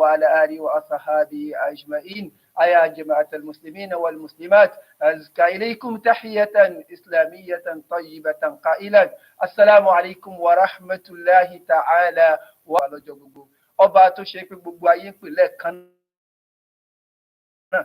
وعلى آله وأصحابه أجمعين. أيها جماعة المسلمين والمسلمات، أزكى إليكم تحية إسلامية طيبة قائلا السلام عليكم ورحمة الله تعالى وبركاته. ọba tó ṣe pé gbogbo ayé ń pè lẹ́ẹ̀kan náà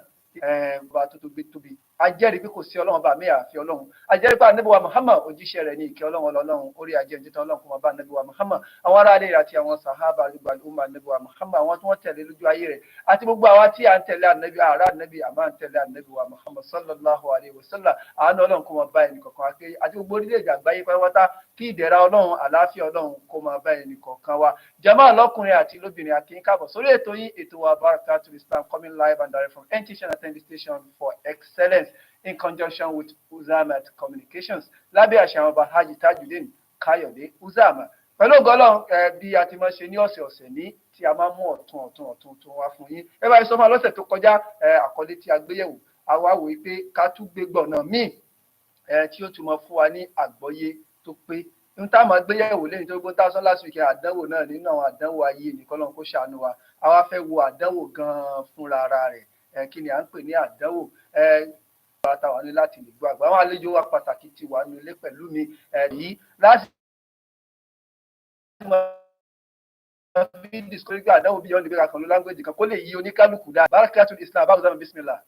ọba tó tóbi ajẹ́rìí pé kò sí ọlọ́run bá mi àfi ọlọ́run, ajẹ́rìí pé ànábì wa Muhammad òjíṣẹ́ rẹ̀ ní ìkẹ́ ọlọ́run ọlọ́run orí ajẹ́jẹ́tàn ọlọ́run kó máa bá ànábì wa Muhammad, àwọn ará ilé rẹ̀ àti àwọn sàhábà àlùgbà àlùmọ̀ ànábì wa Muhammad, àwọn tí wọ́n tẹ̀lé lójú ayé rẹ̀ àti gbogbo àwa tí à ń tẹ̀lé ànábì àrà ànábì àmọ́ à ń tẹ̀lé ànábì wa Muhammad sallallahu alayhi wa sallam. àánú ọlọ́run kó máa bá ẹnì kọ̀ọ̀kan àti gbogbo orílẹ̀-èdè àgbáyé pátápátá, kí ìdẹ̀ra ọlọ́run àlàáfíà ọlọ́run kó máa bá ẹnì kọ̀ọ̀kan wa. Jàmáà lọ́kùnrin àti lóbìnrin, a kí yín káàbọ̀ sórí ètò yín, ètò wa Barakatul Islam, coming live and direct from NT Channel Television Station for Excellence in conjunction with Uzama Communications lábẹ́ àṣà àwọn ọba Hajj Tajudeen Káyọ̀dé Uzama. Pẹ̀lú ògbọ́lọ́ bí a ti máa ṣe ní ọ̀sẹ̀ọ̀sẹ̀ ní tí a máa mú ọ̀tún wá fún yín. Ẹ bá yẹ sọ fún wa lọ́sẹ̀ tó kọjá àkọlé tí a gbéyẹ̀wò, àwa wò pé ká tún gbé gbọ̀nà míì tí ó tún máa fún wa ní àgbọ́yé tó pé. N tá máa gbéyẹ̀wò lẹ́yìn tó gbóntá sọ last week àdánwò náà nínú àwọn àdánwò ayé nìkan lọ́n kó ṣàánú wa. Àwa fẹ́ wo àdánwò gan-an fúnra ara rẹ̀. Kí ni à ń pè ní àdánwò? Àtàwọn ní láti lè gbọ́ àgbà. Àwọn àlejò wa pàtàkì ti wà nílé pẹ̀lú mi yìí láti fi discourage àdánwò bí yọ̀ǹdì bẹ́ẹ̀ kan ló language kan kó lè yí oníkálukú dáa. Barakatul Islam Topic, bismillah.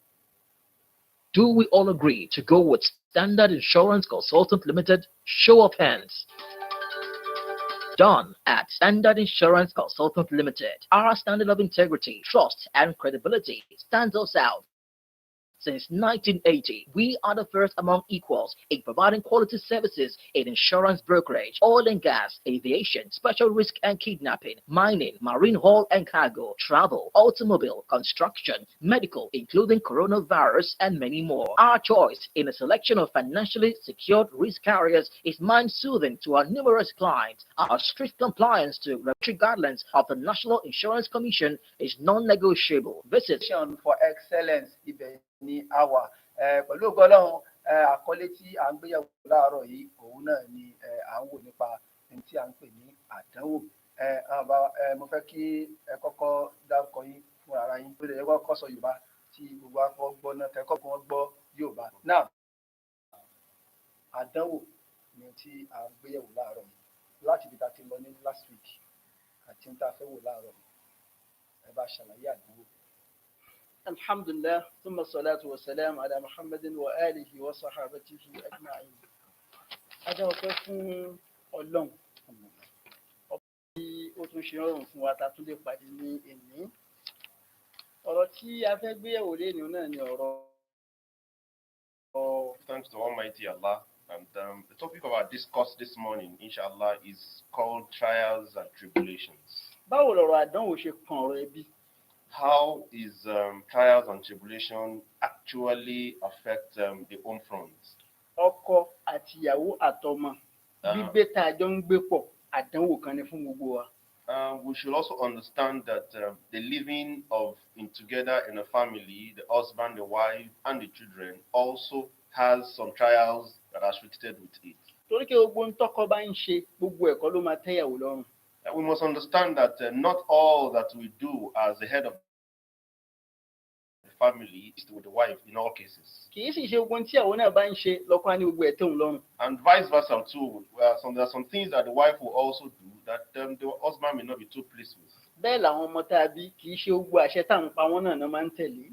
Do we all agree to go with Standard Insurance Consultant Limited? Show of hands. Done at Standard Insurance Consultant Limited. Our standard of integrity, trust, and credibility stands us out. Since 1980, we are the first among equals in providing quality services in insurance brokerage, oil and gas, aviation, special risk and kidnapping, mining, marine haul and cargo, travel, automobile, construction, medical, including coronavirus, and many more. Our choice in a selection of financially secured risk carriers is mind-soothing to our numerous clients. Our strict compliance to regulatory guidelines of the National Insurance Commission is non-negotiable. Visit for Excellence ní àwa pẹ̀lú ògbọ́lọ́run àkọlé tí à ń gbéyàwó láàárọ̀ yìí òun náà ni à ń wò nípa ohun tí à ń pè ní àdánwò. Mo fẹ́ kí ẹ kọ́kọ́ dárúkọ yín fún ara yín, bó lè yẹ kọ́kọ́ sọ Yorùbá tí gbogbo akọ́ gbọ́ náà kẹ́kọ̀ọ́ kí wọ́n gbọ́ Yorùbá. Náà àdánwò ni tí à ń gbéyàwó láàárọ̀ yìí láti ibi tá a ti lọ ní last week àti ohun tá a fẹ́ wò láàárọ̀ yìí. Ẹ bá ṣàlàyé àdánwò. Alhamdulillah, thumma salatu wa salam ala Muhammadin wa alihi wa sahabatihi ajma'in. Adá ọpẹ́ fún Ọlọ́run. Ọpẹ́ tí ó tún ṣe rọrùn fún wa tá tún lè pàdé ní èní. Ọ̀rọ̀ tí a fẹ́ gbé yẹ̀wò lẹ́ni náà ni ọ̀rọ̀. Thanks to Almighty Allah. And the topic of our discourse this morning, inshallah, is called trials and tribulations. Báwo lọ̀rọ̀ àdánwò ṣe kan ọ̀rọ̀ ẹbí? How is trials and tribulation actually affect the home front? Ọkọ àti ìyàwó àtọmọ gbígbé tá a jọ ń gbé pọ̀ àdánwò kan ni fún gbogbo wa. We should also understand that the living together in a family, the husband, the wife, and the children also has some trials that are associated with it. Torí kí gbogbo ń tọ́kọ bá ń ṣe gbogbo ẹ̀kọ́ ló máa tẹ́yàwó lọ́rùn. We must understand that not all that we do as the head of the family is with the wife in all cases. Kì í sì ṣe gbogbo tí àwọn náà bá ń ṣe lọ́kọ á ní gbogbo ẹ̀ tẹ́hùn lọ́rùn. And vice versa too. There are some things that the wife will also do that the husband may not be too pleased with. Bẹ́ẹ̀ làwọn ọmọ tá a bí kì í ṣe gbogbo àṣẹ tá à ń pa wọ́n náà máa ń tẹ̀lé.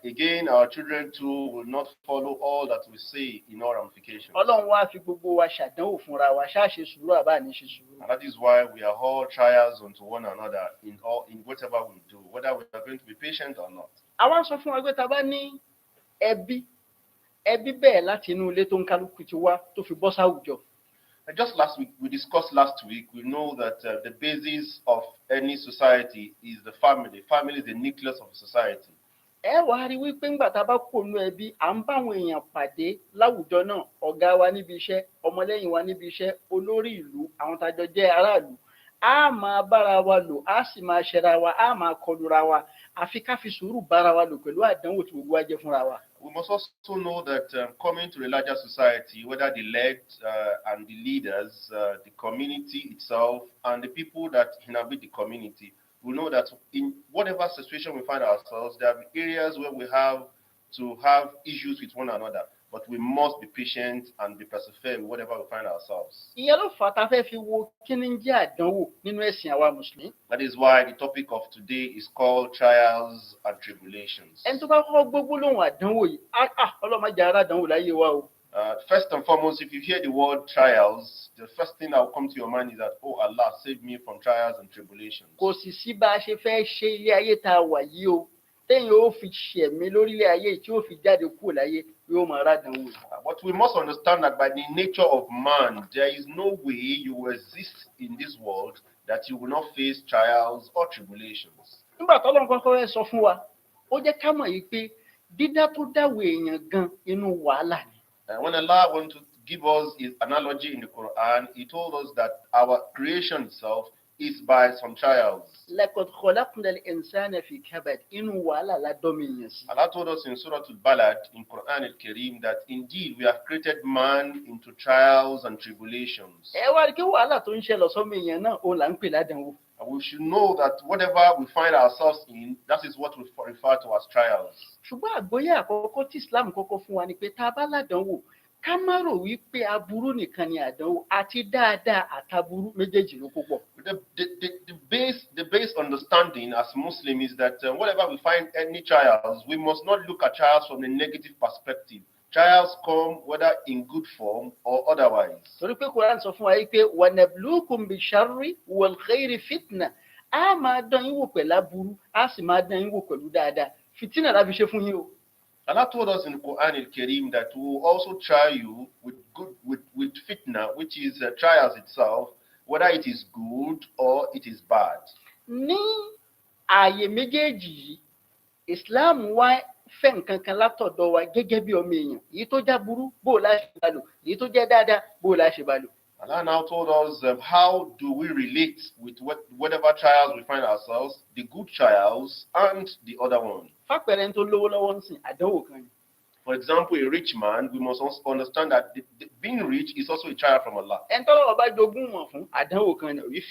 Again, our children too will not follow all that we say in all ramifications. Ọlọ́run wá fi gbogbo wa ṣàdánwò fúnra wa, ṣáà ṣe sùúrù àbá ní ṣe sùúrù. And that is why we are all trials unto one another in whatever we do, whether we are going to be patient or not. Àwa sọ fún wa pé tá a bá ní ẹbí bẹ́ẹ̀ láti inú ilé tó ń kálukú ti wá tó fi bọ́ sáwùjọ. Just last week, we discussed last week, we know that the basis of any society is the family. Family is the nucleus of society. Ẹ wá rí wípé ńgbà tá a bá kó nú ẹbí à ń bá àwọn èèyàn pàdé láwùjọ náà, ọ̀gá wa níbi iṣẹ́, ọmọlẹ́yìn wa níbi iṣẹ́, olórí ìlú, àwọn tájọ jẹ́ aráàlú. A máa bára wa lò, a sì máa ṣẹra wa, a máa kọlura wa. Àfi ká fi sùúrù bára wa lò pẹ̀lú àdánwò tí gbogbo wa jẹ́ fúnra wa. We must also know that coming to a larger society, whether the led and the leaders, the community itself, and the people that inhabit the community, we know that in whatever situation we find ourselves, there are areas where we have to have issues with one another. But we must be patient and be persevere with whatever we find ourselves. ìyẹn ló fà á tá a fẹ́ fi wo kí ni ń jẹ́ àdánwò nínú ẹ̀sìn àwa mùsùlùmí. That is why the topic of today is called trials and tribulations. ẹni tó bá kọ́kọ́ gbogbo lóhùn àdánwò yìí ọlọ́mọdé ara àdánwò láyé wa o. First and foremost, if you hear the word trials, the first thing that will come to your mind is that, oh, Allah, save me from trials and tribulations. kò sì sí bá a ṣe fẹ́ ṣe ilé ayé tá a wà yìí o téèyàn ó fi ṣẹ̀mí lórílẹ̀ ayé tí ó fi jáde kúrò láyé yóò máa rádánwò. But we must understand that by the nature of man, there is no way you will exist in this world that you will not face trials or tribulations. nígbà tó lọ́n kọ́kọ́ rẹ̀ sọ fún wa ó jẹ́ ká mọ̀ yìí pé dídá tó dáwọ̀ èèyàn gan inú wàhálà ni. And when Allah wants to give us his analogy in the Quran, he told us that our creation itself is by some trials. لَقَدْ خَلَقْنَا الْإِنسَانَ فِي كَبَدٍ inú wàhálà la dọ́mi èèyàn sí. Allah told us in Surah Al-Balad in Quran Al-Kareem that indeed we have created man into trials and tribulations. ẹ wá rí kí wàhálà tó ń ṣẹlẹ̀ sọ́mọ èèyàn náà ó là ń pè ládánwò. And we should know that whatever we find ourselves in, that is what we refer to as trials. ṣùgbọ́n àgbọ́yé àkọ́kọ́ tí Islam kọ́kọ́ fún wa ni pé tá a bá ládánwò ká má rò wípé aburú nìkan ni àdánwò àti dáadáa àtàburú méjèèjì ló pọ̀. The base understanding as Muslim is that whenever we find any trials, we must not look at trials from a negative perspective. Trials come whether in good form or otherwise. torí pé Quran sọ fún wa yìí pé وَنَبْلُوكُمْ بِالشَّرِّ وَالْخَيْرِ fitna a máa dán yín wò pẹ̀lú aburú a sì máa dán yín wò pẹ̀lú dáadáa fìtínà la fi ṣe fún yín o. Allah told us in the Quran Al-Kareem that we will also try you with fitna, which is trials itself, whether it is good or it is bad. ní ààyè méjèèjì yìí Islam wá fẹ́ nǹkan kan látọ̀dọ̀ wa gẹ́gẹ́ bí ọmọ èèyàn èyí tó já burú bó la ṣe bá lò èyí tó jẹ́ dáadáa bó la ṣe bá lò. Allah now told us how do we relate with whatever trials we find ourselves, the good trials and the other one. fápẹ̀rẹ̀ tó lówó lọ́wọ́ ń sìn àdánwò kan ni. For example, a rich man, we must also understand that being rich is also a trial from Allah. ẹni tọ́lọ́wọ́ bá jogún mọ̀ fún àdánwò kan ni. If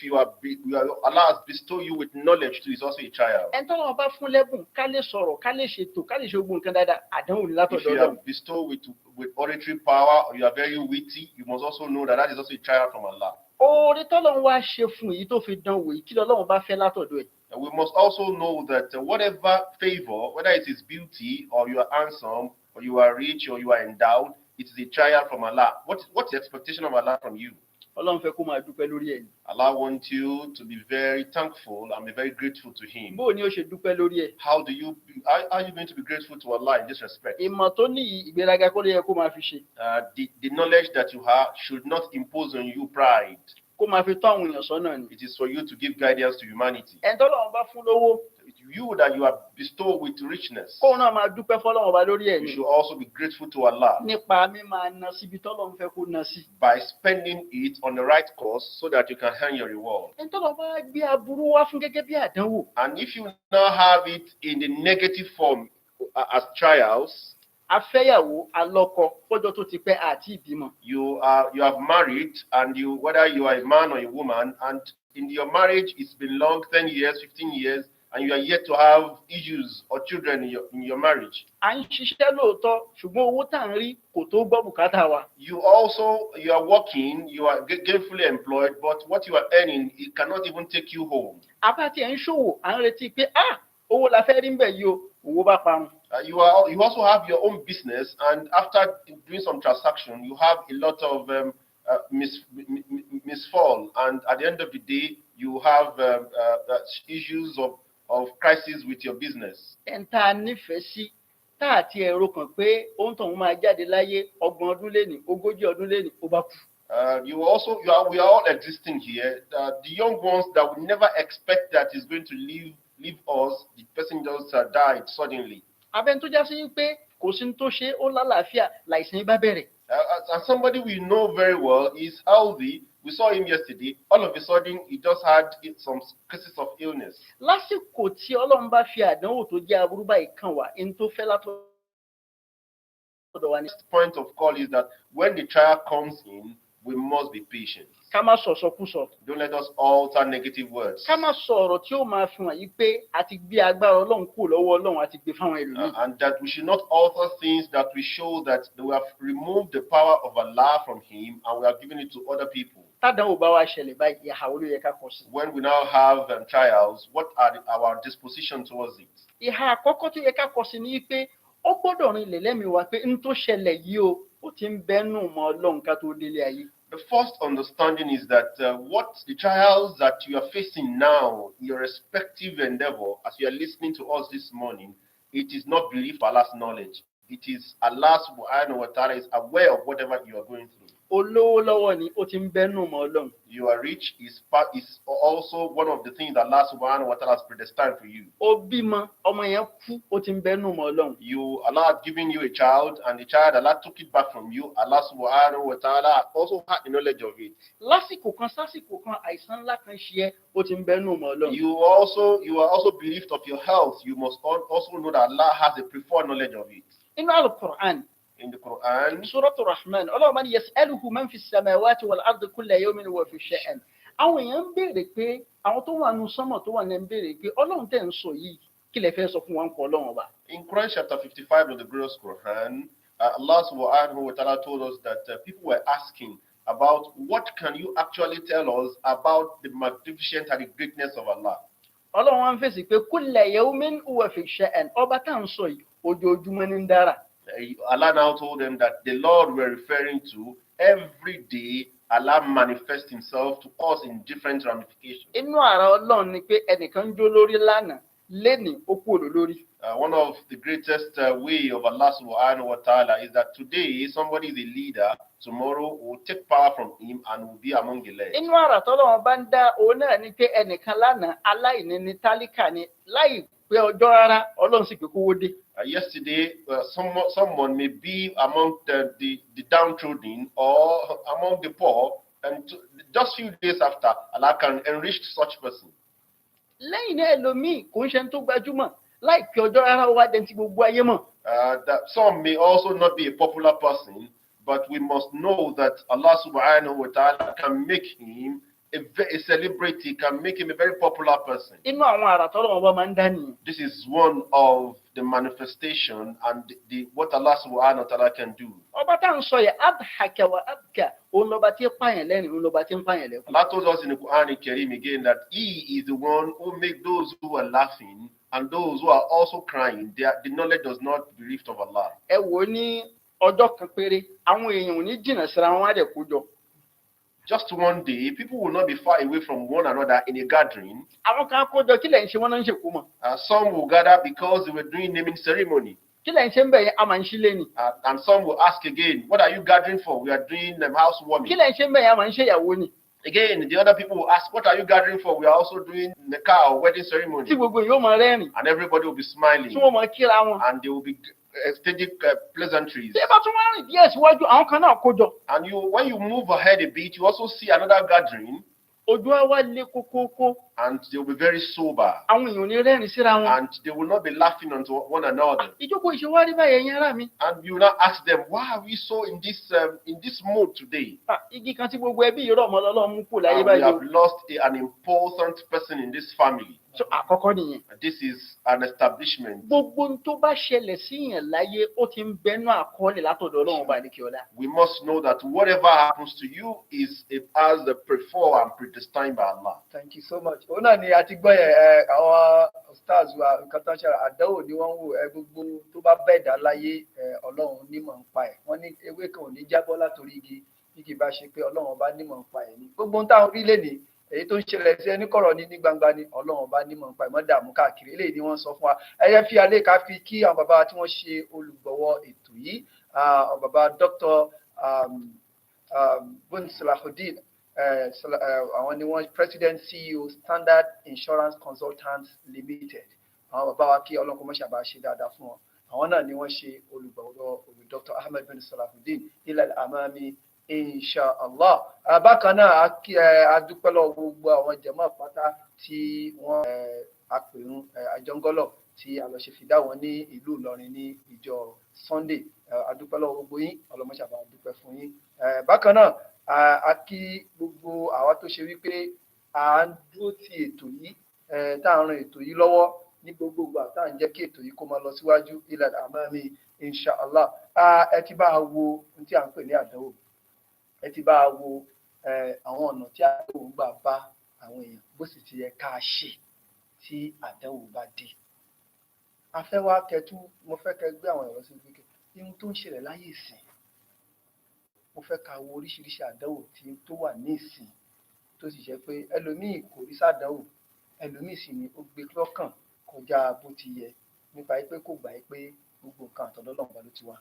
Allah has bestowed you with knowledge too, it's also a trial. ẹni tọ́lọ́wọ́ bá fún lẹ́bùn ká lè sọ̀rọ̀ ká lè ṣètò ká lè ṣe ogun nǹkan dáadáa àdánwò ni If látọ̀dọ̀ you Ọlọ́run. are bestowed with auditory power or you are very witty, you must also know that that is also a trial from Allah. oore tọ́lọ́run wá ṣe fún èyí tó fi dán wò yìí kí lọ́lọ́run bá fẹ́ látọ̀dọ̀ ẹ̀. And we must also know that whatever favor, whether it is beauty or you are handsome or you are rich or you are endowed, it is a trial from Allah. What's the expectation of Allah from you? Ọlọ́run fẹ́ kó máa dúpẹ́ lórí ẹ̀ ni. Allah wants you to be very thankful and be very grateful to Him. bó o ní o ṣe dúpẹ́ lórí ẹ̀. How are you going to be grateful to Allah in this respect? ìmọ̀ tó ní ìgbéraga kó lè yẹ kó máa fi ṣe. The knowledge that you have should not impose on you pride. kó máa fi tọ́ àwọn èèyàn sọ́nà ni. It is for you to give guidance to humanity. ẹni tọ́lọ́run bá fún lówó You that you are bestowed with richness, kóun náà máa dúpẹ́ fọ́lọ́run bá lórí ẹ̀ you ni. should also be grateful to Allah nípa mímáa ná síbi tọ́lọ́run fẹ́ kó ná sí. by spending it on the right course so that you can earn your reward. ẹni tọ́lọ́run bá gbé aburú wá fún gẹ́gẹ́ bí àdánwò. And if you now have it in the negative form as trials, afẹ́yàwó alọ́kọ fọ́jọ́ tó ti pẹ́ àti ìbímọ. you have married, and whether you are a man or a woman, and in your marriage it's been long, 10 years, 15 years, and you are yet to have issues or children in your marriage. à ń ṣiṣẹ́ lóòótọ́ ṣùgbọ́n owó tá à ń rí kò tó gbọ́ bùkátà wa. You are working, you are gainfully employed, but what you are earning, it cannot even take you home. abáti ẹ̀ ń ṣòwò à ń retí pé owó la fẹ́ rí ń bẹ̀ yìí o owó bá parun. You also have your own business, and after doing some transaction, you have a lot of misfall, and at the end of the day, you have issues of crisis with your business. ẹn tá a nífẹ̀ẹ́ sí tá àti ẹ̀rọ kan pé ohun tóun máa jáde láyé 30 ọdún lénìí 40 ọdún lénìí ó bá kú. We are all existing here. The young ones that we never expect that is going to leave us, the person just died suddenly. abẹ́ni tó já sí pé kò sí ní tó ṣe ó lálàáfíà láìsàn bá bẹ̀rẹ̀. And somebody we know very well is healthy. We saw him yesterday. All of a sudden, he just had some cases of illness. lásìkò tí Ọlọ́run bá fi àdánwò tó jẹ́ aburú báyìí kàn wá ẹni tó fẹ́ látọ̀dọ̀ wa ni. The point of call is that when the trial comes in, we must be patient. ká má sọ̀sọkúsọ. Don't let us alter negative words. ká má sọ ọ̀rọ̀ tí ó máa fi hàn yí pé a ti gbé agbára Ọlọ́run kúrò lọ́wọ́ Ọlọ́run àti gbé fáwọn ẹlòmíì. And that we should not alter things that we show that we have removed the power of Allah from Him and we have given it to other people. tádànwò bá wa ṣẹlẹ̀ báyìí ìhà wo ló yẹ ká kọ sí. When we now have trials, what are our disposition towards it? ìhà àkọ́kọ́ tó yẹ ká kọ sí ni pé ó gbọ́dọ̀ rinlẹ̀ lẹ́mìí wa pé n tó ṣẹlẹ̀ yìí o ó ti ń bẹ́nu mọ́ Ọlọ́run ká tó délé ayé. The first understanding is that what the trials that you are facing now, your respective endeavor, as you are listening to us this morning, it is not belief of Allah's knowledge. It is Allah subhanahu wa ta'ala is aware of whatever you are going through. olówó lọ́wọ́ ni ó ti ń bẹ́nu mọ́ Ọlọ́run. You are rich is also one of the things that Allah subhanahu wa ta'ala has predestined for you. ó bímọ ọmọ yẹn kú ó ti ń bẹ́nu mọ́ Ọlọ́run. Allah had given you a child, and the child Allah took it back from you. Allah subhanahu wa ta'ala also had the knowledge of it. lásìkò kan sásìkò kan àìsàn ńlá kan ṣe é ó ti ń bẹ́nu mọ́ Ọlọ́run. You are also believed of your health. You must also know that Allah has a preferred knowledge of it. inú Al-Qur'an In the Quran, Suratul Rahman Ọlọ́run bá ní yas'aluhu man fi samawati wal ardi kulla yawmin huwa fi sha'an. àwọn èèyàn ń béèrè pé àwọn tó wà nù sánmọ̀ tó wà ní ń béèrè pé Ọlọ́run tẹ̀ ń sọ yìí kí lẹ fẹ́ sọ fún wa ń kọ́ Ọlọ́run ọba. in Quran chapter 55 of the glorious Quran, Allah subhanahu wa ta'ala told us that people were asking about what can you actually tell us about the magnificence and the greatness of Allah. Ọlọ́run wá ń fèsì pé kulla yawmin huwa fi sha'an. ọba tá à ń sọ yìí ojoojúmọ́ ní ń dára. Allah now told them that the Lord we're referring to, every day Allah manifests himself to us in different ramifications. inú àrà Ọlọ́run ni pé ẹnìkan jó lórí lánàá lénìí ó kú olólórí. One of the greatest way of Allah subhanahu wa ta'ala is that today somebody is a leader, tomorrow will take power from him and will be among the led. inú àrà tọ́lọ́run bá ń dá òun náà ni pé ẹnìkan lánàá aláìní ní tálíkà ni láì pé ọjọ́ rárá Ọlọ́run sì pé kówó dé. Yesterday, someone may be among the downtrodden or among the poor, and just few days after, Allah can enrich such person. lẹ́yìn náà ẹlòmíì kò ń ṣe tó gbajúmọ̀ láì pé ọjọ́ rárá wá dé tí gbogbo ayé mọ̀. That some may also not be a popular person, but we must know that Allah subhanahu wa ta'ala can make him a celebrity, can make him a very popular person. inú àwọn àrà tọ́lọ́run bá máa ń dá nìyẹn. This is one of the manifestation and what Allah subhanahu wa ta'ala can do. ọba tá à ń sọ yẹn adhaka wa abka òun lọ́ba tí ń pààyàn lẹ́rìn òun lọ́ba tí ń pààyàn lẹ́kùn. Allah told us in the Quran Kareem again that He is the one who makes those who are laughing and those who are also crying. The knowledge does not be relieved of Allah. ẹ wò ó ní ọjọ́ kan péré àwọn èèyàn ò ní jìnnà síra wọn á dẹ̀ kó jọ. Just one day, people will not be far away from one another in a gathering. àwọn kan kó jọ kí lẹ̀ ń ṣe wọ́n náà ń ṣèkú mọ̀. Some will gather because they were doing naming ceremony. kí lẹ̀ ń ṣe ń bẹ̀ yẹn a máa ń ṣílé ni. And some will ask again, what are you gathering for? We are doing housewarming. kí lẹ̀ ń ṣe ń bẹ̀ yẹn a máa ń ṣèyàwó ni. Again, the other people will ask, what are you gathering for? We are also doing nikah or wedding ceremony. tí gbogbo yóò máa rẹ́rìn. And everybody will be smiling. tí wọ́n máa kíra wọn. And they will be exchanging pleasantries. tí ẹ bá tún wá rìn díẹ̀ síwájú àwọn kan náà kó jọ. And when you move ahead a bit, you also see another gathering. ojú á wá lé kókókó. And they will be very sober. àwọn èèyàn ò ní rẹ́rìn síra wọn. And they will not be laughing onto one another. ìjókòó ìṣèwádìí báyẹn yẹn rà mí. And you now ask them, why are we so in this mood today? igi kan tí gbogbo ẹbí yìí rọ̀ mọ́ lọ́lọ́run mú kù láyé And we báyìí o. have lost an important person in this family. so àkọ́kọ́ nìyẹn. This is an establishment. gbogbo ohun tó bá ṣẹlẹ̀ síyàn láyé ó ti ń bẹnu àkọọ́lẹ̀ látọ̀dọ̀ Ọlọ́run ọba àdékè ọlá. We must know that whatever happens to you is as the preferred and predestined by Allah. Thank you so much. òun náà ni a ti gbọ́ yẹn àwọn stars wa nǹkan tó ń ṣe àdánwò ni wọ́n ń wò gbogbo tó bá bẹ́ẹ̀ dá láyé Ọlọ́run nímọ̀ ń pa ẹ̀ wọ́n ní ewé kan ò ní jábọ́ látòrí igi bá ṣe pé Ọlọ́run ọba nímọ̀ ń pa ẹ̀ ní gbogbo ohun táwọn orílẹ̀ èdè èyí tó ń ṣẹlẹ̀ sí ẹni kọ̀rọ̀ ní gbangba ni Ọlọ́run ọba nímọ̀ ń pa ẹ̀ mọ́ dààmú káàkiri eléyìí ni wọ́n sọ fún wa ẹyẹ fi alẹ́ ká fi kí àwọn bàbá tí wọ́n ṣe olùgbọ̀wọ́ ètò yìí àwọn bàbá Dr. Bun Salahuddin àwọn ni wọ́n President CEO Standard Insurance Consultants Limited àwọn bàbá wa kí Ọlọ́run kó mọ́ ṣàbá ṣe dáadáa fún wọn àwọn náà ni wọ́n ṣe olùgbọ̀wọ́ Dr. Ahmed bin Salahuddin ilal amami inshallah. Bákan náà a dúpẹ́ lọ́wọ́ gbogbo àwọn jàmáà pátá tí wọ́n apèrún àjọngọ́lọ̀ tí a lọ ṣe fìdá wọn ní ìlú Ìlọrin ní ìjọ Sunday. A dúpẹ́ lọ́wọ́ gbogbo yín ọlọ́mọṣàbá dúpẹ́ fún yín. Bákan náà A kí gbogbo àwa tó ṣe wípé à ń dúró ti ètò yìí tá à ń ran ètò yìí lọ́wọ́ ní gbogbo ìgbà tá à ń jẹ́ kí ètò yìí kó máa lọ síwájú ilal amami inshallah. Ẹ ti bá a wo ohun tí à ń pè ní àdánwò, ẹ ti bá a wo àwọn ọ̀nà tí àdánwò ń gbà bá àwọn èèyàn bó sì ti yẹ ká ṣe tí àdánwò bá dé. A fẹ́ wá kẹtù, mo fẹ́ kẹ gbé àwọn ẹ̀rọ sí ibi ohun tó ń ṣẹlẹ̀ láyé ìsìn. Mo fẹ́ ká wo oríṣiríṣi àdánwò tó wà ní ìsìn tó sì jẹ́ pé ẹlòmíì kò rí sàdánwò, ẹlòmíì sì ni ó gbé lọ́kàn kọjá bó ti yẹ nípa pé kò gbà pé gbogbo nǹkan àtọ̀dọ̀ Ọlọ́run bá ló ti wá.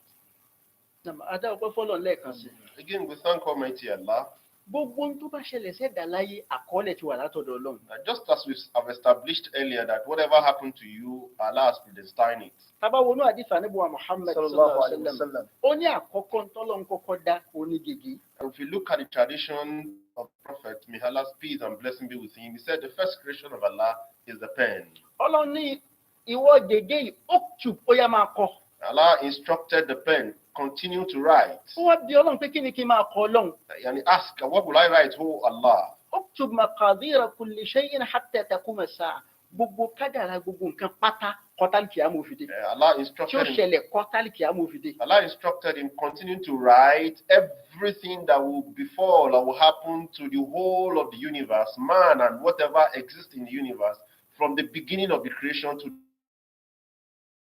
Adá ọpẹ́ fọ́lọ́run lẹ́ẹ̀kan sí. Again, we thank Almighty Allah. Gbogbo ohun tó bá ṣẹlẹ̀ sẹ́dá láyé àkọọ́lẹ̀ ti wà látọ̀dọ̀ Ọlọ́run. Just as we have established earlier that whatever happened to you, Allah has predestined it. Tábà wọnú àdìsá Ànábì wa Muhammad sallallahu alaihi wasallam. Ó ní àkọ́kọ́ tọ́lọ́run kọ́kọ́ dá oní gègé. And if you look at the tradition of the Prophet, may Allah's peace and blessing be with him, he said the first creation of Allah is the pen. Ọlọ́run ní ìwọ gègé yìí uktub ó yá máa kọ. Allah instructed the pen, continue to write. Ó wá bí Ọlọ́run pé kí ni kí n máa kọ Ọlọ́run. And he asked, what will I write, oh Allah? Uktub maqadira kulli shay'in hatta taquma as-sa'a. Gbogbo kádàrá gbogbo nǹkan pátá kọ́tàlì kìámù òfìdé. Allah Tí ó instructed him. ṣẹlẹ̀ kọ́tàlì kìámù òfìdé. Allah instructed him continuing to write everything that will befall or will happen to the whole of the universe, man and whatever exists in the universe, from the beginning of the creation to